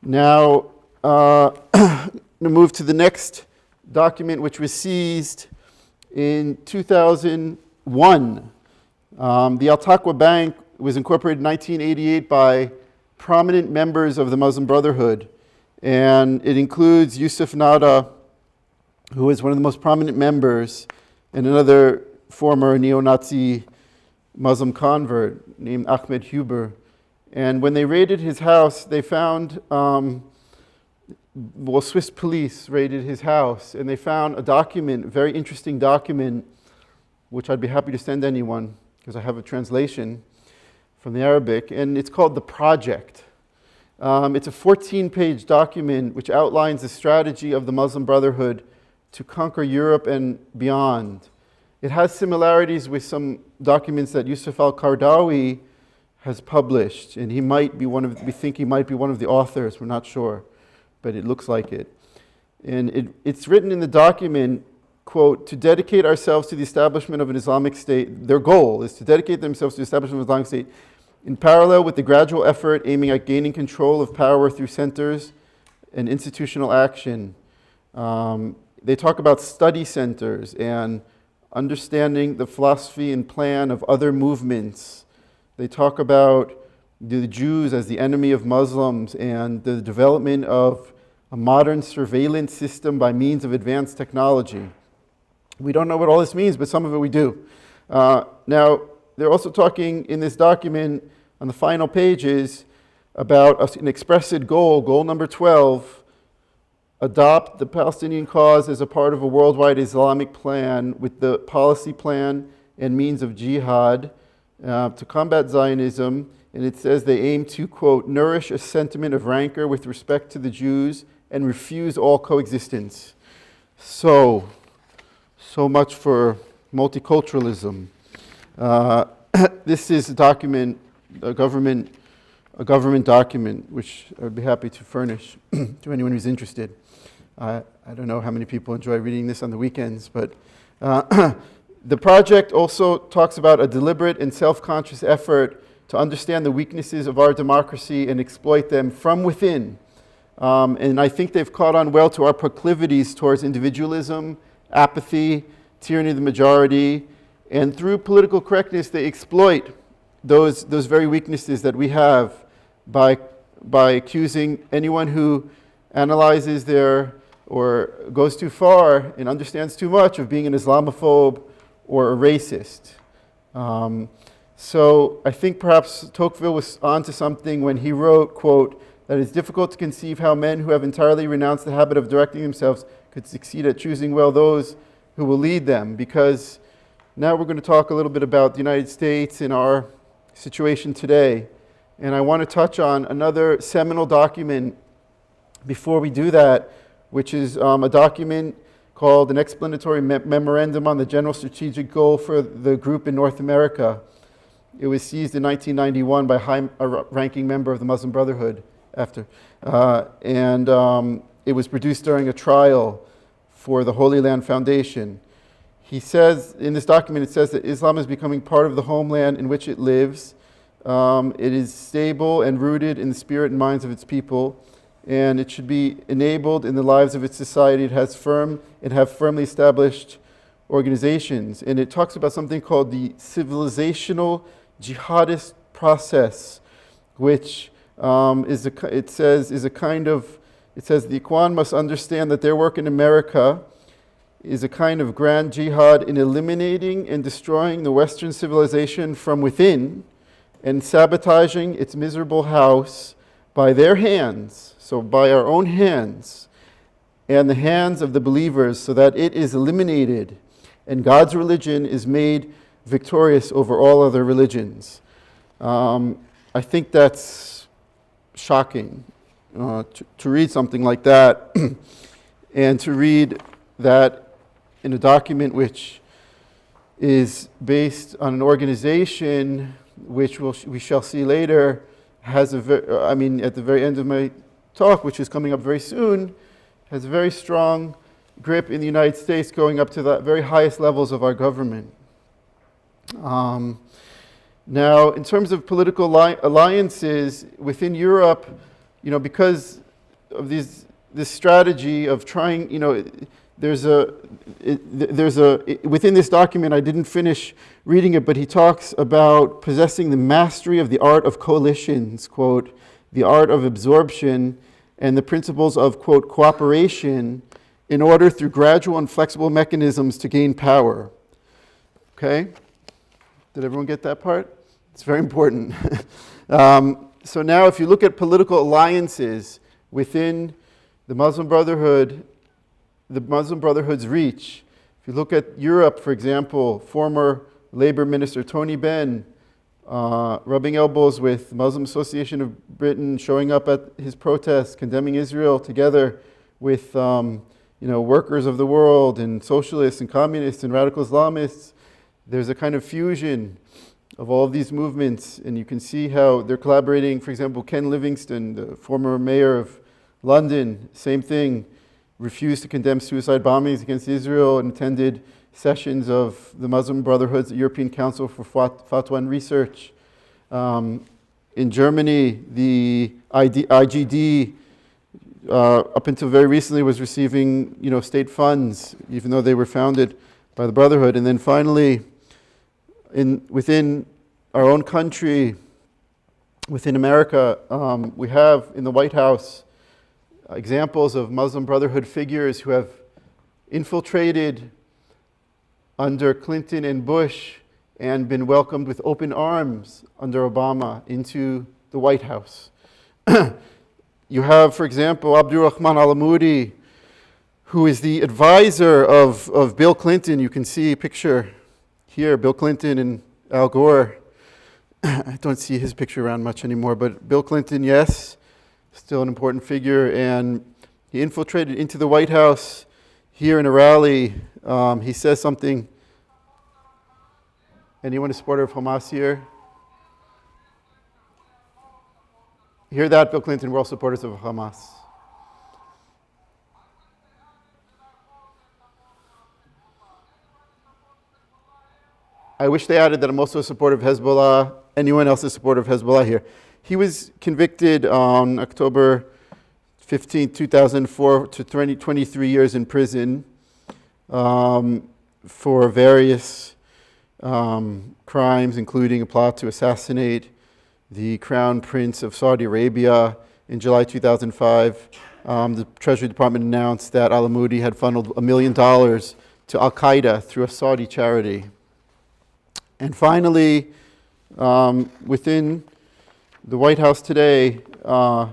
Now, I'm going to move to the next document, which was seized in 2001. The Al-Taqwa Bank was incorporated in 1988 by prominent members of the Muslim Brotherhood. And it includes Yusuf Nada, who is one of the most prominent members, and another former neo-Nazi Muslim convert named Ahmed Huber. And when they raided his house, they found, Swiss police raided his house, and they found a document, a very interesting document, which I'd be happy to send anyone, because I have a translation from the Arabic, and it's called The Project. It's a 14-page document which outlines the strategy of the Muslim Brotherhood to conquer Europe and beyond. It has similarities with some documents that Yusuf al-Qaradawi has published, and he might be we think he might be one of the authors, we're not sure, but it looks like it. And it's written in the document, quote, to dedicate ourselves to the establishment of an Islamic state. Their goal is to dedicate themselves to the establishment of an Islamic state in parallel with the gradual effort aiming at gaining control of power through centers and institutional action. They talk about study centers and understanding the philosophy and plan of other movements. They talk about the Jews as the enemy of Muslims and the development of a modern surveillance system by means of advanced technology. We don't know what all this means, but some of it we do. Now, they're also talking in this document on the final pages about an expressed goal, goal number 12, adopt the Palestinian cause as a part of a worldwide Islamic plan with the policy plan and means of jihad to combat Zionism. And it says they aim to, quote, nourish a sentiment of rancor with respect to the Jews and refuse all coexistence. So much for multiculturalism. This is a document, a government document, which I would be happy to furnish to anyone who's interested. I don't know how many people enjoy reading this on the weekends, but the project also talks about a deliberate and self-conscious effort to understand the weaknesses of our democracy and exploit them from within. And I think they've caught on well to our proclivities towards individualism, apathy, tyranny of the majority, and through political correctness, they exploit those very weaknesses that we have by accusing anyone who analyzes or goes too far and understands too much of being an Islamophobe or a racist. So I think perhaps Tocqueville was onto something when he wrote, quote, that it's difficult to conceive how men who have entirely renounced the habit of directing themselves could succeed at choosing well those who will lead them. Because now we're going to talk a little bit about the United States and our situation today. And I want to touch on another seminal document before we do that, which is a document called an explanatory memorandum on the general strategic goal for the group in North America. It was seized in 1991 by a ranking member of the Muslim Brotherhood it was produced during a trial for the Holy Land Foundation. He says, in this document, it says that Islam is becoming part of the homeland in which it lives. It is stable and rooted in the spirit and minds of its people, and it should be enabled in the lives of its society. It have firmly established organizations. And it talks about something called the civilizational jihadist process, which it says the Ikhwan must understand that their work in America is a kind of grand jihad in eliminating and destroying the Western civilization from within and sabotaging its miserable house by their hands, so by our own hands, and the hands of the believers, so that it is eliminated and God's religion is made victorious over all other religions. I think that's shocking to read something like that and to read that in a document which is based on an organization which we shall see later has at the very end of my talk, which is coming up very soon, has a very strong grip in the United States going up to the very highest levels of our government. Now, in terms of political alliances within Europe, because of this strategy of trying, within this document, I didn't finish reading it, but he talks about possessing the mastery of the art of coalitions, quote, the art of absorption, and the principles of, quote, cooperation in order through gradual and flexible mechanisms to gain power. Okay? Did everyone get that part? It's very important. So now if you look at political alliances within the Muslim Brotherhood, the Muslim Brotherhood's reach, if you look at Europe, for example, former Labour Minister Tony Benn rubbing elbows with the Muslim Association of Britain, showing up at his protests, condemning Israel together with workers of the world and socialists and communists and radical Islamists. There's a kind of fusion of all of these movements, and you can see how they're collaborating. For example, Ken Livingstone, the former mayor of London, same thing, refused to condemn suicide bombings against Israel and attended sessions of the Muslim Brotherhood's European Council for Fatwa and Research. In Germany, the IGD, up until very recently, was receiving state funds, even though they were founded by the Brotherhood. And then finally, within our own country, within America, we have in the White House examples of Muslim Brotherhood figures who have infiltrated under Clinton and Bush and been welcomed with open arms under Obama into the White House. You have, for example, Abdurrahman al-Amoudi, who is the advisor of Bill Clinton. You can see a picture here, Bill Clinton and Al Gore. I don't see his picture around much anymore, but Bill Clinton, yes, still an important figure, and he infiltrated into the White House here in a rally. He says something. Anyone a supporter of Hamas here? Hear that, Bill Clinton? We're all supporters of Hamas. I wish they added that I'm also a supporter of Hezbollah. Anyone else a supporter of Hezbollah here? He was convicted on October 15, 2004 to 23 years in prison for various crimes, including a plot to assassinate the Crown Prince of Saudi Arabia. In July 2005, the Treasury Department announced that al-Amoudi had funneled $1 million to Al-Qaeda through a Saudi charity. And finally, within the White House today, I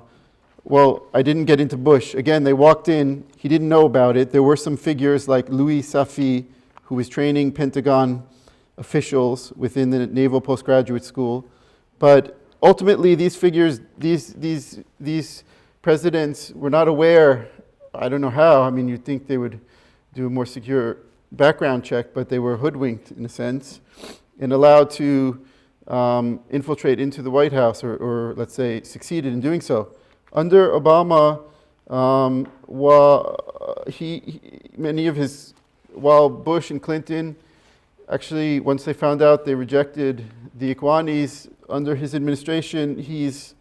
didn't get into Bush. Again, they walked in, he didn't know about it. There were some figures like Louis Safi, who was training Pentagon officials within the Naval Postgraduate School. But ultimately, these figures, these presidents were not aware, I don't know how, I mean, you'd think they would do a more secure background check, but they were hoodwinked in a sense and allowed to infiltrate into the White House, or let's say succeeded in doing so. Under Obama, while Bush and Clinton, actually, once they found out, they rejected the Ikhwanis. Under his administration, he's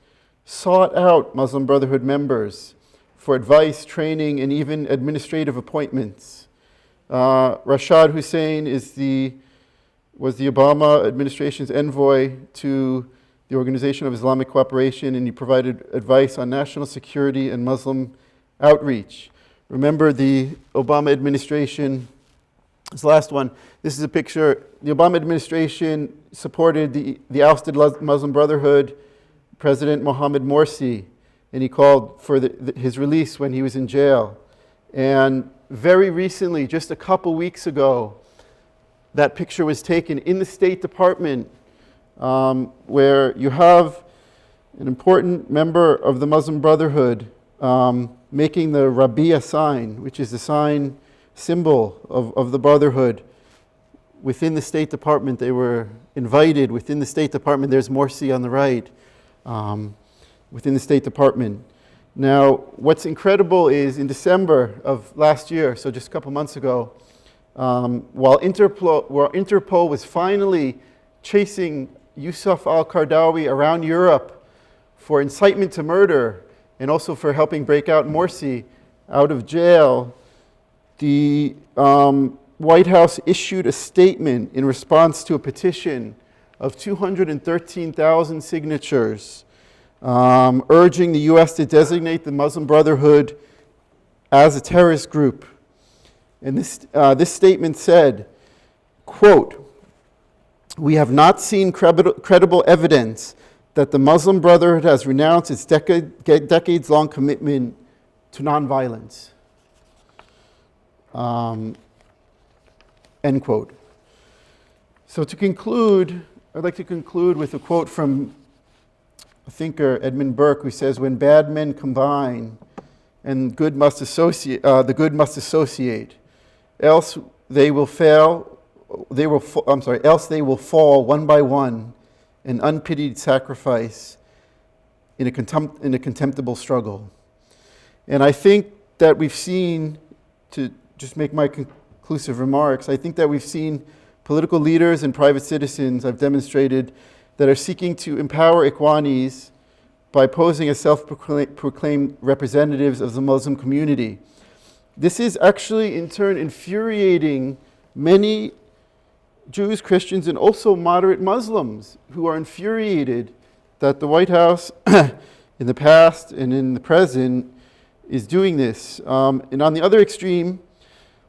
sought out Muslim Brotherhood members for advice, training, and even administrative appointments. Rashad Hussain was the Obama administration's envoy to the Organization of Islamic Cooperation, and he provided advice on national security and Muslim outreach. Remember the Obama administration, this last one, this is a picture. The Obama administration supported the ousted Muslim Brotherhood, President Mohammed Morsi, and he called for his release when he was in jail. And very recently, just a couple weeks ago, that picture was taken in the State Department, where you have an important member of the Muslim Brotherhood making the Rabia sign, which is the symbol of the Brotherhood. Within the State Department, they were invited. Within the State Department, there's Morsi on the right, within the State Department. Now, what's incredible is in December of last year, so just a couple months ago, while Interpol was finally chasing Yusuf al-Qaradawi around Europe for incitement to murder and also for helping break out Morsi out of jail, the White House issued a statement in response to a petition of 213,000 signatures urging the U.S. to designate the Muslim Brotherhood as a terrorist group. And this statement said, quote, "We have not seen credible evidence that the Muslim Brotherhood has renounced its decades-long commitment to nonviolence." End quote. So to conclude, I'd like to conclude with a quote from a thinker, Edmund Burke, who says, "When bad men combine, and the good must associate, else they will fail. Else they will fall one by one, an unpitied sacrifice in a contemptible struggle." And I think that we've seen, to just make my conclusive remarks, I think that we've seen political leaders and private citizens, I've demonstrated, that are seeking to empower Ikhwanis by posing as self-proclaimed representatives of the Muslim community. This is actually, in turn, infuriating many Jews, Christians, and also moderate Muslims who are infuriated that the White House, in the past and in the present, is doing this. And on the other extreme,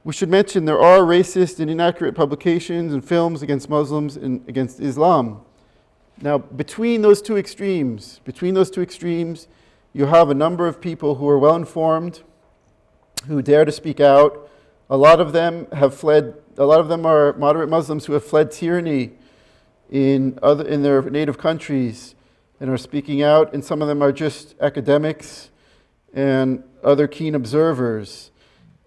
we should mention there are racist and inaccurate publications and films against Muslims and against Islam. Now, between those two extremes, you have a number of people who are well-informed, who dare to speak out. A lot of them are moderate Muslims who have fled tyranny in their native countries and are speaking out, and some of them are just academics and other keen observers.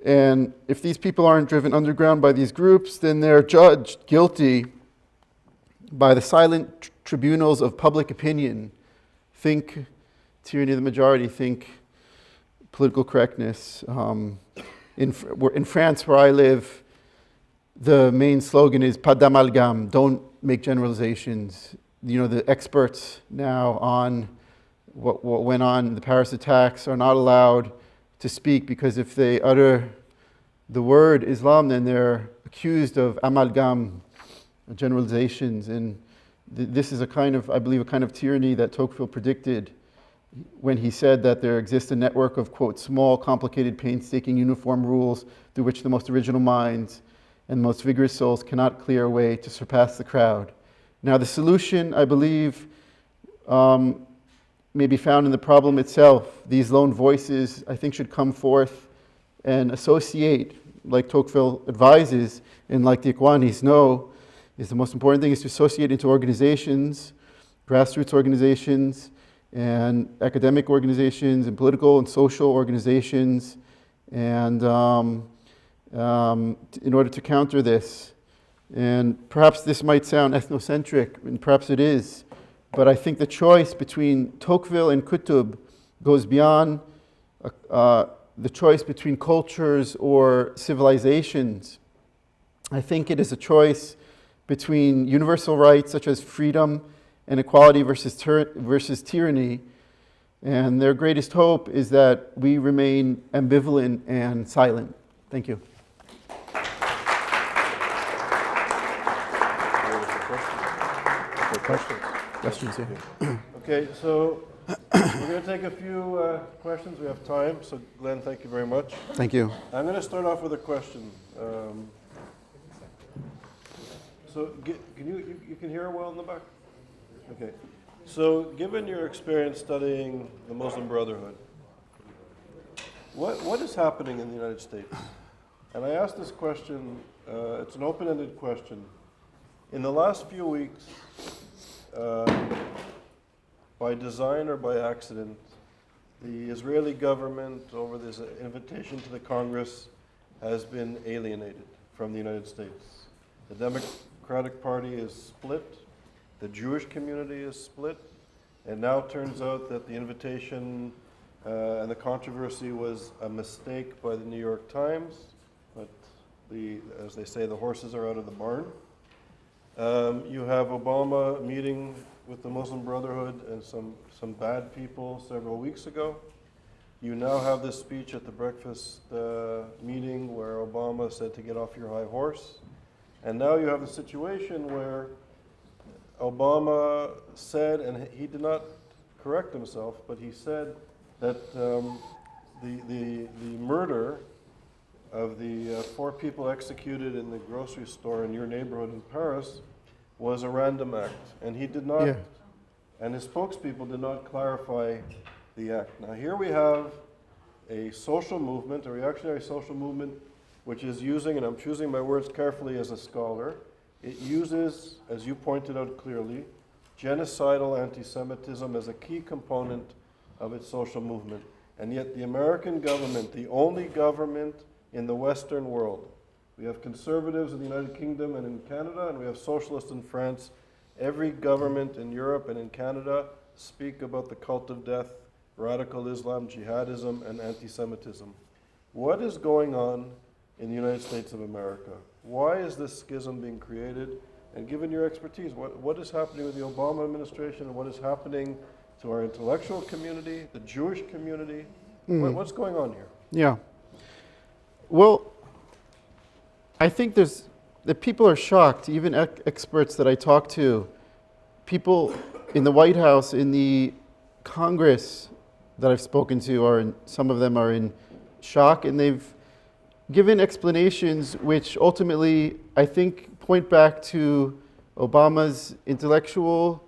And if these people aren't driven underground by these groups, then they're judged guilty by the silent tribunals of public opinion. Think tyranny of the majority, think political correctness. In France, where I live, the main slogan is "Pas d'amalgame," don't make generalizations. You know, the experts now on what went on in the Paris attacks are not allowed to speak, because if they utter the word Islam, then they're accused of amalgam, generalizations. And this is I believe, a kind of tyranny that Tocqueville predicted when he said that there exists a network of, quote, small, complicated, painstaking, uniform rules through which the most original minds and most vigorous souls cannot clear a way to surpass the crowd. Now, the solution, I believe, may be found in the problem itself. These lone voices, I think, should come forth and associate, like Tocqueville advises, and like the Ikhwanis know, is the most important thing is to associate into organizations, grassroots organizations, and academic organizations, and political and social organizations, and in order to counter this. And perhaps this might sound ethnocentric, and perhaps it is, but I think the choice between Tocqueville and Qutb goes beyond the choice between cultures or civilizations. I think it is a choice between universal rights such as freedom and equality versus tyranny. And their greatest hope is that we remain ambivalent and silent. Thank you. Questions here. Okay, so we're going to take a few questions. We have time. So, Glenn, thank you very much. Thank you. I'm going to start off with a question. So, can you can hear well in the back? Okay. So, given your experience studying the Muslim Brotherhood, what is happening in the United States? And I asked this question. It's an open-ended question. In the last few weeks, by design or by accident, the Israeli government, over this invitation to the Congress, has been alienated from the United States. The Democratic Party is split, the Jewish community is split, and now it turns out that the invitation and the controversy was a mistake by the New York Times, but as they say, the horses are out of the barn. You have Obama meeting with the Muslim Brotherhood and some bad people several weeks ago. You now have this speech at the breakfast meeting where Obama said to get off your high horse. And now you have a situation where Obama said, and he did not correct himself, but he said that the murder of the 4 people executed in the grocery store in your neighborhood in Paris was a random act, and he did not, Yeah. and his spokespeople did not clarify the act. Now here we have a social movement, a reactionary social movement, which is using, and I'm choosing my words carefully as a scholar, it uses, as you pointed out clearly, genocidal anti-Semitism as a key component of its social movement. And yet the American government, the only government in the Western world, we have conservatives in the United Kingdom and in Canada, and we have socialists in France. Every government in Europe and in Canada speak about the cult of death, radical Islam, jihadism, and anti-Semitism. What is going on in the United States of America? Why is this schism being created? And given your expertise, what is happening with the Obama administration, and what is happening to our intellectual community, the Jewish community? What's going on here? Yeah. Well, I think the people are shocked, even experts that I talk to, people in the White House, in the Congress that I've spoken to, some of them are in shock, and they've given explanations which ultimately, I think, point back to Obama's intellectual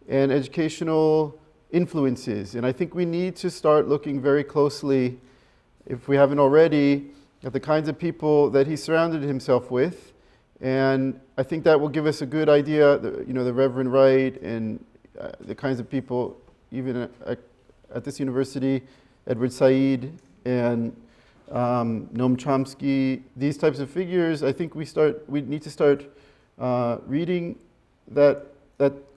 and educational influences. And I think we need to start looking very closely, if we haven't already, at the kinds of people that he surrounded himself with. And I think that will give us a good idea, the Reverend Wright and the kinds of people, even at this university, Edward Sayyid and Noam Chomsky, these types of figures. I think we need to start reading that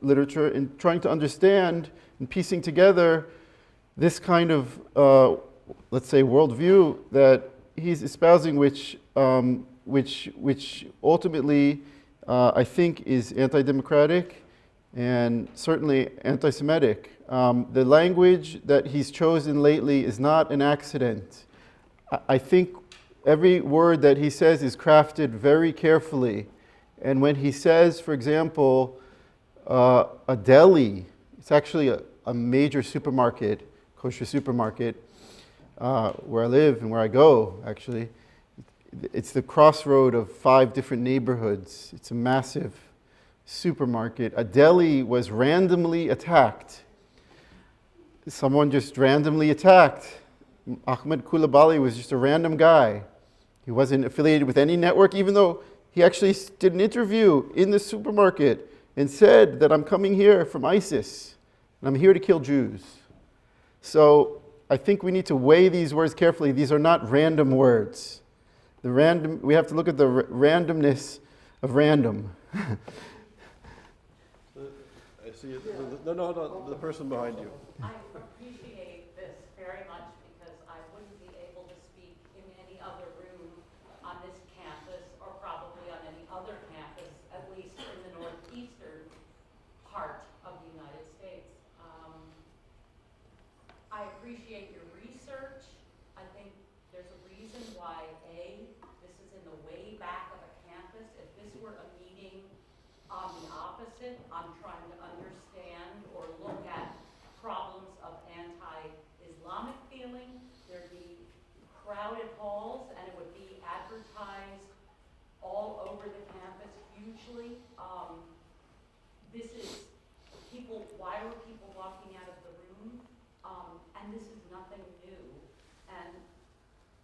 literature and trying to understand and piecing together this kind of, let's say, worldview that he's espousing, which ultimately I think is anti-democratic and certainly anti-Semitic. The language that he's chosen lately is not an accident. I think every word that he says is crafted very carefully. And when he says, for example, a deli, it's actually a major supermarket, kosher supermarket, where I live and where I go, actually. It's the crossroad of 5 different neighborhoods. It's a massive supermarket. A deli was randomly attacked. Someone just randomly attacked. Ahmed Kulabali was just a random guy. He wasn't affiliated with any network, even though he actually did an interview in the supermarket and said that I'm coming here from ISIS, and I'm here to kill Jews. So I think we need to weigh these words carefully. These are not random words. We have to look at the randomness of random. I see. No, the person behind you. I appreciate this very much because I wouldn't be able to speak in any other room on this campus or probably on any other campus, at least in the northeastern part of the United States. I appreciate your research. I think there's a reason why, this is in the way back of a campus. If this were a meeting on the opposite, on trying to understand or look at problems of anti-Islamic feeling, there'd be crowded halls and it would be advertised all over the campus hugely. This is why were people walking out of the room? And this is nothing new. And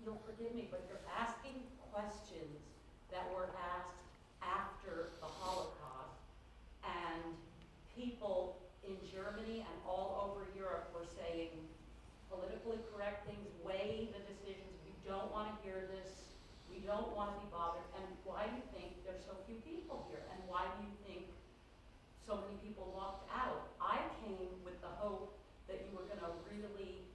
you'll forgive me, but you're asking questions that were asked after the Holocaust. And people in Germany and all over Europe were saying politically correct things, weigh the decisions. We don't want to hear this. We don't want to be bothered. And why do you think there's so few people here? And why do you think so many people walked out? I came with the hope that you were going to really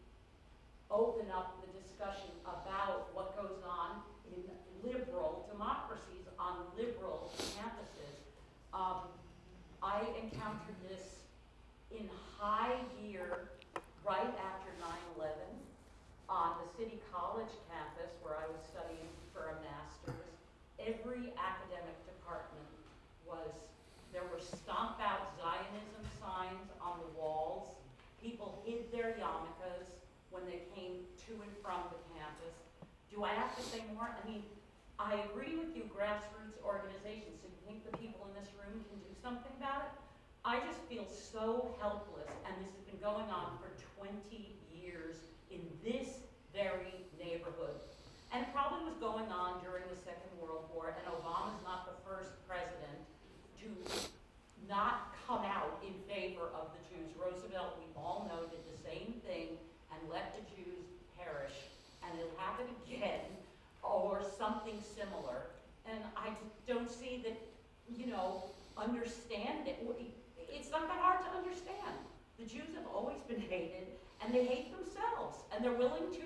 open up the discussion about what goes on in liberal democracies on liberal campuses. I encountered this in high gear right after 9/11 on the City College campus where I was studying for a master's. Every academic department there were stomp out Zionism signs on the walls. People hid their yarmulkes when they came to and from the campus. Do I have to say more? I mean, I agree with you, grassroots organizations. So you think the people in this room can do something about it? I just feel so helpless, and this has been going on for 20 years in this very neighborhood. And it probably was going on during the Second World War, and Obama's not the first president to not come out in favor of the Jews. Roosevelt, we all know, did the same thing and let the Jews perish. And it'll happen again, or something similar. And I don't see that, you know, understand it. It's not that hard to understand. The Jews have always been hated, and they hate themselves, and they're willing to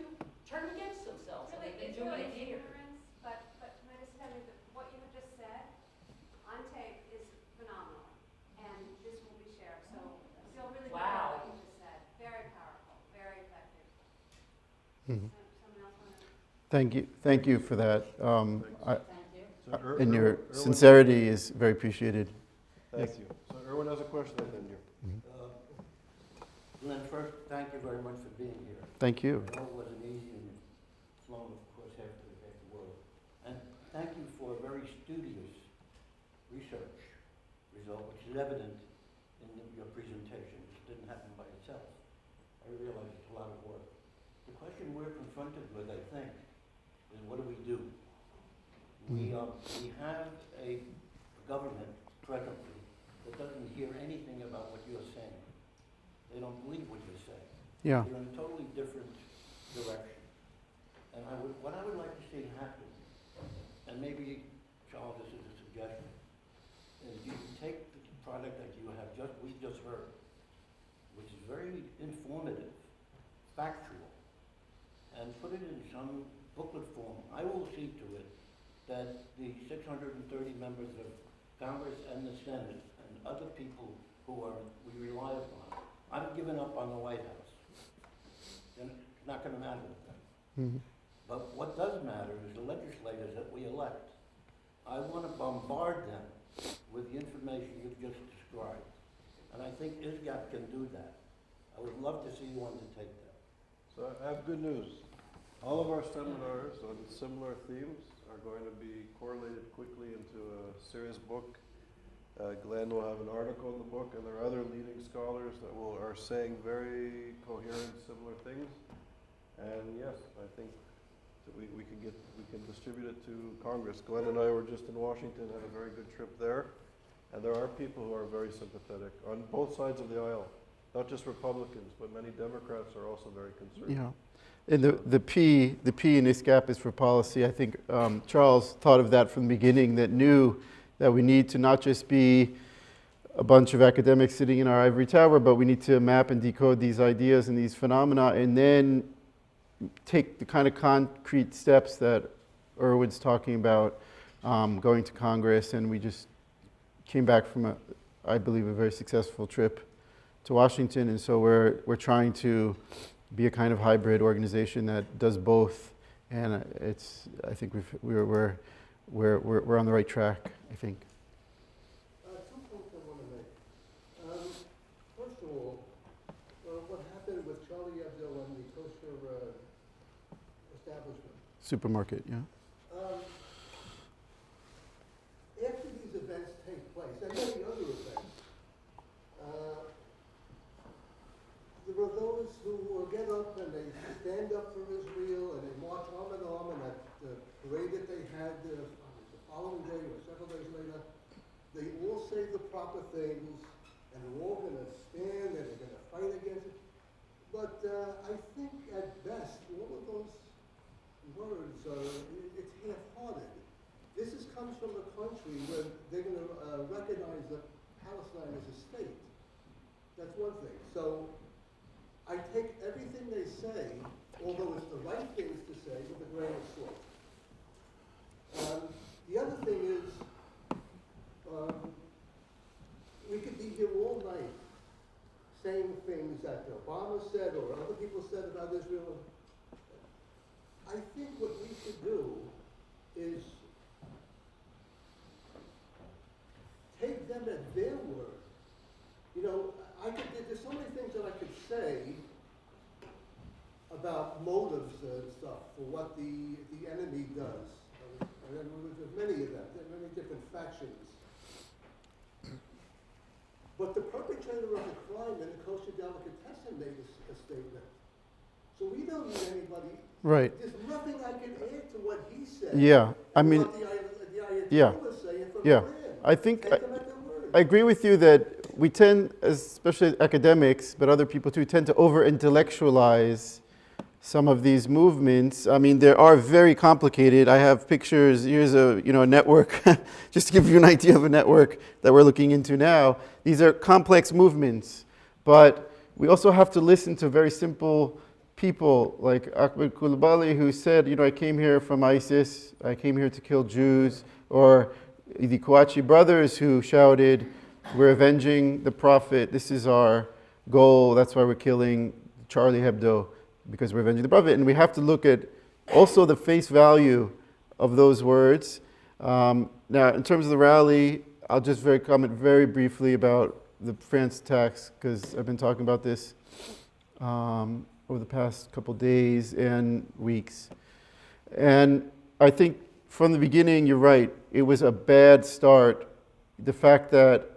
turn against themselves. Really, and they've been it's doing really it here. ignorance, but can I just tell you that what you have just said on tape is phenomenal, and this will be shared. So I feel really good Wow. about what you just said. Very powerful, very effective. Mhm. Someone else want to? Thank you for that. Thank you. So And your Erwin- sincerity is very appreciated. Thank you. So Erwin has a question, and then you. Glenn, first, thank you very much for being here. Thank you. I know it wasn't easy, and you've flown, of course, half the world. And thank you for a very studious research result, which is evident in your presentation. This didn't happen by itself. I realize it's a lot of work. The question we're confronted with, I think, is what do we do? We have a government presently that doesn't hear anything about what you're saying. They don't believe what you're saying. Yeah. You're in a totally different direction. And what I would like to see happen, and maybe, Charles, this is a suggestion, is you take the product that you have we just heard, which is very informative, factual, and put it in some booklet form. I will see to it that the 630 members of Congress and the Senate and other people we rely upon. I've given up on the White House. And it's not going to matter with them. Mhm. But what does matter is the legislators that we elect. I want to bombard them with the information you've just described. And I think ISGAP can do that. I would love to see you undertake that. So I have good news. All of our seminars on similar themes are going to be correlated quickly into a serious book. Glenn will have an article in the book, and there are other leading scholars that are saying very coherent, similar things. And yes, I think that we can distribute it to Congress. Glenn and I were just in Washington, had a very good trip there, and there are people who are very sympathetic on both sides of the aisle, not just Republicans, but many Democrats are also very concerned. Yeah. And the P in ISGAP is for policy. I think Charles thought of that from the beginning, that knew that we need to not just be a bunch of academics sitting in our ivory tower, but we need to map and decode these ideas and these phenomena, and then take the kind of concrete steps that Erwin's talking about, going to Congress. And we just came back from I believe, a very successful trip to Washington, and so we're trying to be a kind of hybrid organization that does both, and I think we're on the right track, I think. 2 points I want to make. First of all, what happened with Charlie Hebdo and the kosher establishment? Supermarket, yeah. After these events take place, and many other events, there were those who get up and they stand up for Israel and they march arm in arm, and at the parade that they had the following day or several days later, they all say the proper things, and they're all going to stand and they're going to fight against it. But I think at best, all of those words it's half-hearted. This comes from a country where they're going to recognize that Palestine as a state. That's one thing. So I take everything they say, although it's the right things to say, with a grain of salt. The other thing is, we could be here all night saying things that Obama said or other people said about Israel. I think what we should do is take them at their word. You know, there's so many things that I could say Delicatessen made a statement. So we don't need anybody. Right. There's nothing I can add to what he said. Yeah, I and mean, what the yeah, Ayatollah's saying from yeah. Iran. I think Take them at their word. I agree with you that we tend, especially academics, but other people too, tend to over-intellectualize some of these movements. I mean, they are very complicated. I have pictures. Here's a network, just to give you an idea of a network that we're looking into now. These are complex movements, but we also have to listen to very simple people like Ahmed Kulbali, who said, I came here from ISIS. I came here to kill Jews. Or the Qutb brothers who shouted, we're avenging the Prophet. This is our goal. That's why we're killing Charlie Hebdo, because we're avenging the Prophet. And we have to look at also the face value of those words. Now, in terms of the rally, I'll just comment very briefly about the France attacks, because I've been talking about this over the past couple days and weeks. And I think from the beginning, you're right. It was a bad start. The fact that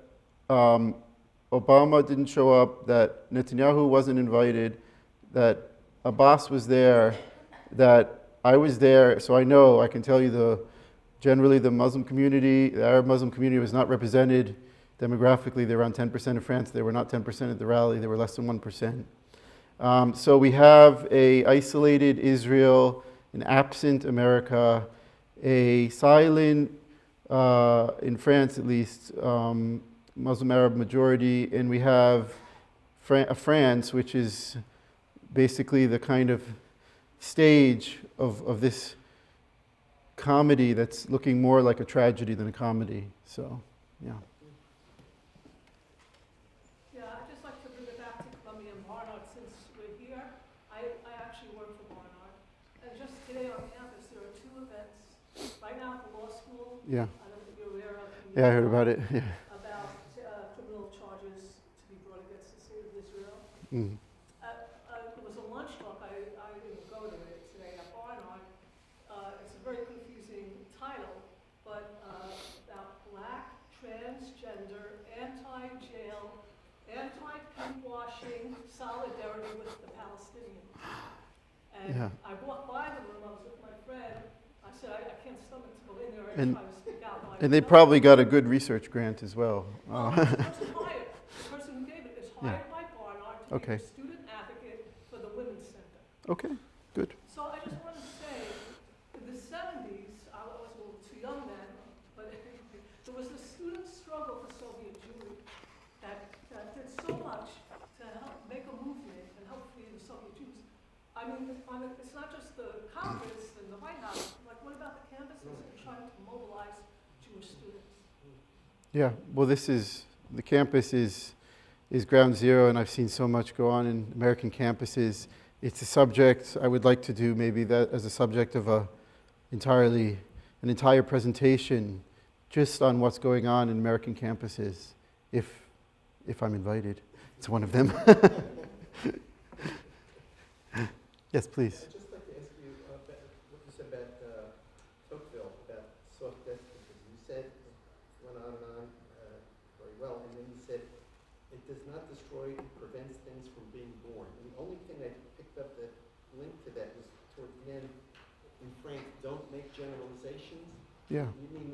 Obama didn't show up, that Netanyahu wasn't invited, that Abbas was there, that I was there. So I can tell you generally the Muslim community, the Arab Muslim community was not represented demographically. They were around 10% of France. They were not 10% at the rally. They were less than 1%. So we have a isolated Israel, an absent America, a silent, in France at least, Muslim Arab majority, and we have France, which is basically the kind of stage of this comedy that's looking more like a tragedy than a comedy. So, yeah. Yeah, I'd just like to bring it back to Columbia and Barnard since we're here. I actually work for Barnard. And just today on campus, there are 2 events. Right now at the law school, Yeah. I don't think you're aware of. Yeah, I heard about it. Yeah. About criminal charges to be brought against the state of Israel. Mm. It was a lunch talk. I didn't go to it today at Barnard. It's a very confusing title, but about black, transgender, anti-jail, anti-pinkwashing solidarity with the Palestinians. And Yeah. I walked by the room. I was with my friend. I said, I can't stomach to go in there And- and try to speak out. And they probably got a good research grant as well. Well, the person hired, the person who gave it is hired by Barnard to Okay. be a student advocate for the Women's Center. Okay, good. So I just want to say, in the 70s, I was a little too young then, but there was a student struggle for Soviet Jewry that did so much to help make a movement and help free the Soviet Jews. I mean, it's not just the Congress and the White House. Like, what about the campuses and trying to mobilize Jewish students? Yeah, well, the campus is ground zero, and I've seen so much go on in American campuses. It's a subject I would like to do maybe that as a subject of an entire presentation just on what's going on in American campuses, if I'm invited. It's one of them. Yes, please. I'd just like to ask you about what you said about Tocqueville, about soft despotism. You said, went on and on very well, and then you said, it does not destroy, it prevents things from being born. And the only thing I picked up that link to that was toward the end, in France, don't make generalizations. Yeah. You mean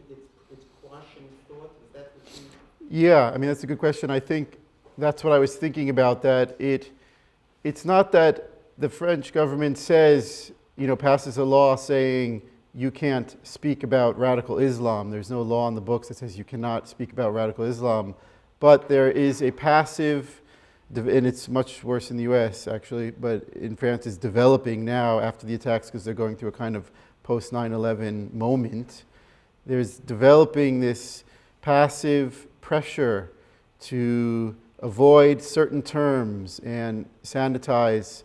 it's quashing thought? Is that what you... Yeah, I mean, that's a good question. I think that's what I was thinking about, that it's not that the French government says, passes a law saying you can't speak about radical Islam. There's no law in the books that says you cannot speak about radical Islam. But there is a passive, and it's much worse in the US actually, but in France it's developing now after the attacks because they're going through a kind of post 9/11 moment. There's developing this passive pressure to avoid certain terms and sanitize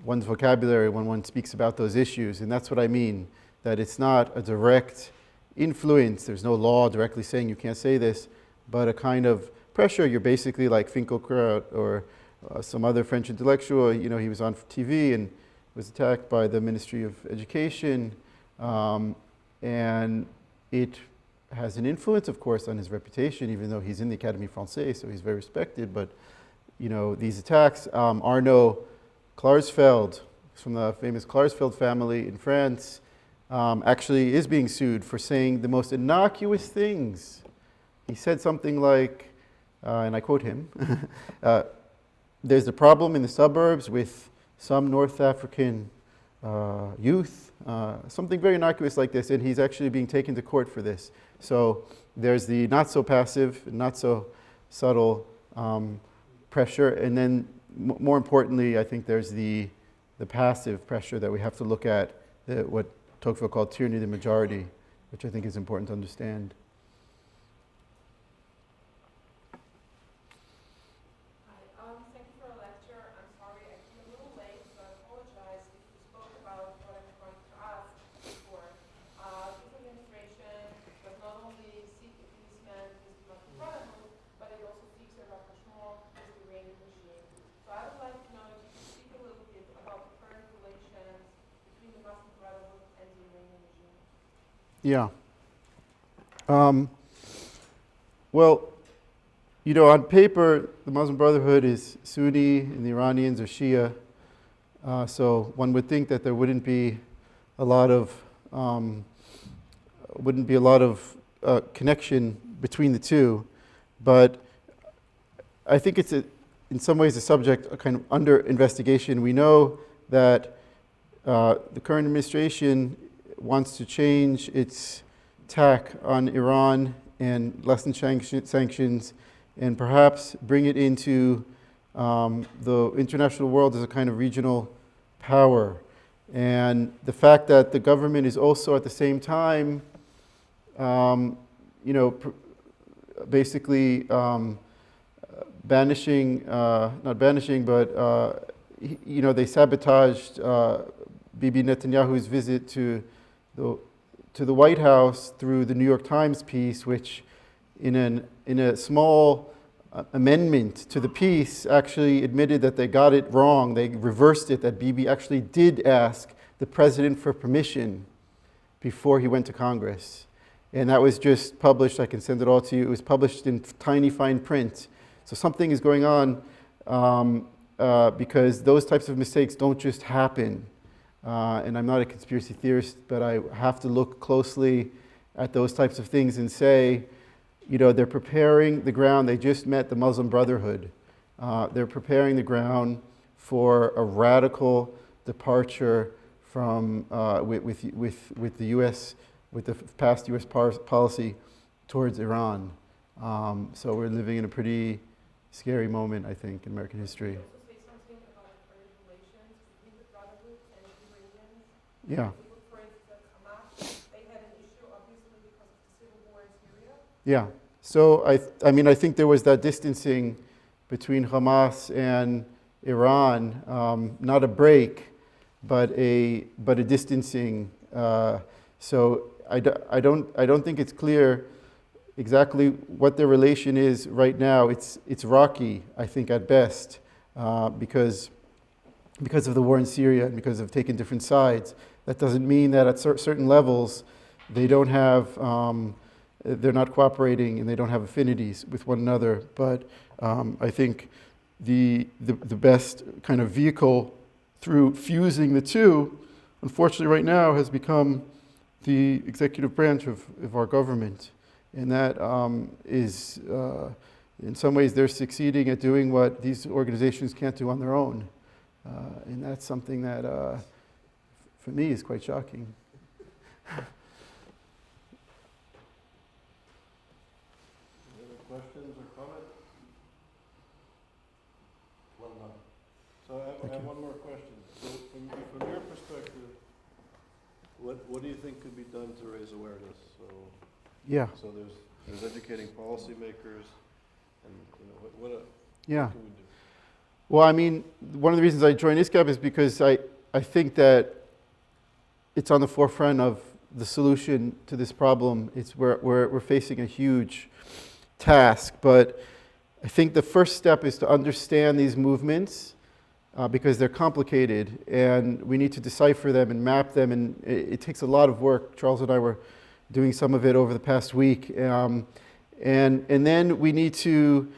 one's vocabulary when one speaks about those issues. And that's what I mean, that it's not a direct influence. There's no law directly saying you can't say this, but a kind of pressure. You're basically like Finkielkraut or some other French intellectual. He was on TV and was attacked by the Ministry of Education. And it has an influence, of course, on his reputation, even though he's in the Académie Française, so he's very respected. But these attacks. Arnaud Klarsfeld, from the famous Klarsfeld family in France, actually is being sued for saying the most innocuous things. He said something like, and I quote him, there's a problem in the suburbs with some North African youth, something very innocuous like this, and he's actually being taken to court for this. So there's the not so passive, not so subtle pressure, and then more importantly, I think there's the passive pressure that we have to look at, what Tocqueville called tyranny of the majority, which I think is important to understand. Hi, thank you for the lecture. I'm sorry I came a little late, so I apologize if you spoke about what I'm going to ask before. This administration does not only seek appeasement with the Muslim Brotherhood, but it also seeks a rapprochement with the Iranian regime. So I would like to know if you could speak a little bit about the current relations between the Muslim Brotherhood and the Iranian regime. Yeah. Well, on paper, the Muslim Brotherhood is Sunni and the Iranians are Shia. So one would think that there wouldn't be a lot of connection between the two, but I think it's in some ways a subject kind of under investigation. We know that the current administration wants to change its tack on Iran and lessen sanctions and perhaps bring it into the international world as a kind of regional power. And the fact that the government is also at the same time, basically banishing, not banishing, but they sabotaged Bibi Netanyahu's visit to the White House through the New York Times piece, which in a small amendment to the piece actually admitted that they got it wrong. They reversed it, that Bibi actually did ask the president for permission before he went to Congress. And that was just published. I can send it all to you. It was published in tiny fine print. So something is going on because those types of mistakes don't just happen. And I'm not a conspiracy theorist, but I have to look closely at those types of things and say, they're preparing the ground. They just met the Muslim Brotherhood. They're preparing the ground for a radical departure from with the U.S., with the past U.S. policy towards Iran. So we're living in a pretty scary moment, I think, in American history. Say something about the current relations between the Brotherhood and the Iranians. Yeah. For instance, Hamas, they had an issue obviously because of the civil war in Syria. Yeah. So I think there was that distancing between Hamas and Iran, not a break, but a distancing. So I don't think it's clear exactly what their relation is right now. It's rocky, I think, at best, because of the war in Syria and because of taking different sides. That doesn't mean that at certain levels they don't have, they're not cooperating and they don't have affinities with one another. But I think the best kind of vehicle through fusing the two, unfortunately right now, has become the executive branch of our government. And that is, in some ways, they're succeeding at doing what these organizations can't do on their own. And that's something that, for me, is quite shocking. Any other questions or comments? Well done. So I have one more question. So from your perspective, what do you think could be done to raise awareness? Yeah. So there's educating policymakers, and what Yeah. can we do? Well, I mean, one of the reasons I joined ISGAP is because I think that it's on the forefront of the solution to this problem. We're facing a huge task, but I think the first step is to understand these movements because they're complicated and we need to decipher them and map them, and it takes a lot of work. Charles and I were doing some of it over the past week, and then we need to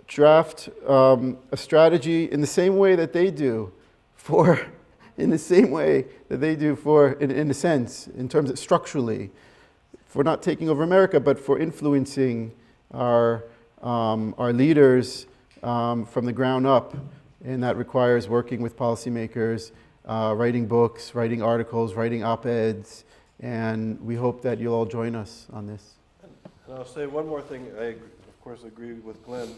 draft a strategy in the same way that they do for, in a sense, in terms of structurally, for not taking over America, but for influencing our leaders from the ground up. And that requires working with policymakers, writing books, writing articles, writing op-eds, and we hope that you'll all join us on this. And I'll say one more thing. I, of course, agree with Glenn,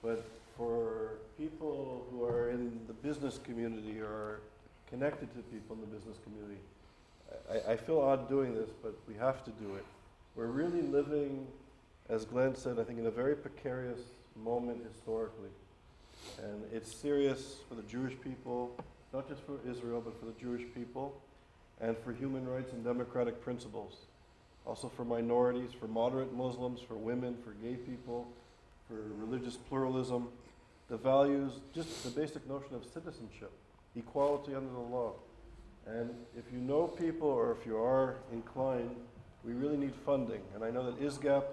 but for people who are in the business community or are connected to people in the business community, I feel odd doing this, but we have to do it. We're really living, as Glenn said, I think in a very precarious moment historically. And it's serious for the Jewish people, not just for Israel, but for the Jewish people, and for human rights and democratic principles. Also for minorities, for moderate Muslims, for women, for gay people, for religious pluralism, the values, just the basic notion of citizenship, equality under the law. And if you know people or if you are inclined, we really need funding. And I know that ISGAP,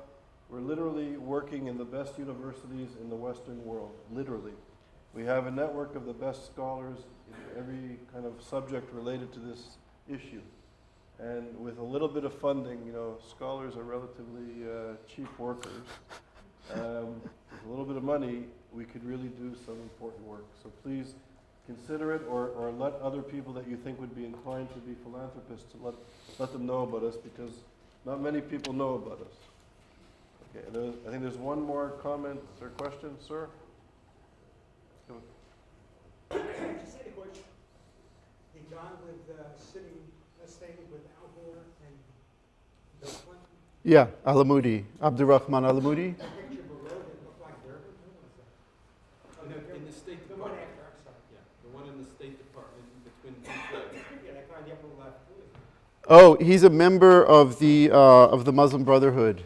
we're literally working in the best universities in the Western world, literally. We have a network of the best scholars in every kind of subject related to this issue. And with a little bit of funding, you know, scholars are relatively cheap workers. With a little bit of money, we could really do some important work. So please consider it, or let other people that you think would be inclined to be philanthropists, to let them know about us, because not many people know about us. Okay, I think there's one more comment or question, sir? Just had a question. The guy with staying with Al Gore and Bill Clinton, Yeah, Alamudi, Abdurrahman Alamudi. that picture below that looked like Durban, who was that? In the State The one Department. after, I'm sorry. Yeah, the one in the State Department between two flags. Yeah, that guy on the upper left, who is that? Oh, he's a member of the Muslim Brotherhood.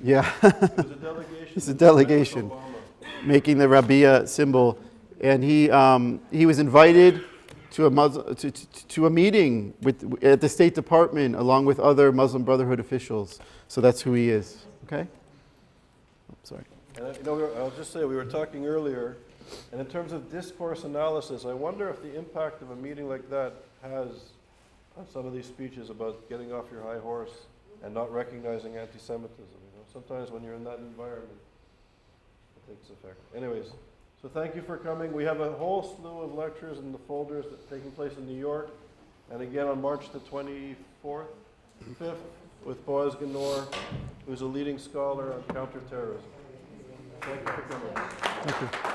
Yeah, It was a delegation. It's a delegation. Obama. making the Rabia symbol, and he was invited to a meeting at the State Department along with other Muslim Brotherhood officials. So that's who he is. Okay. Oh, sorry. And you know, I'll just say we were talking earlier, and in terms of discourse analysis, I wonder if the impact of a meeting like that has on some of these speeches about getting off your high horse and not recognizing anti-Semitism. You know, sometimes when you're in that environment, it takes effect. Anyways, so thank you for coming. We have a whole slew of lectures in the folders that are taking place in New York, and again on March the 24th, 5th, with Boaz Ganor, who's a leading scholar on counterterrorism. Thank you for coming. Thank you.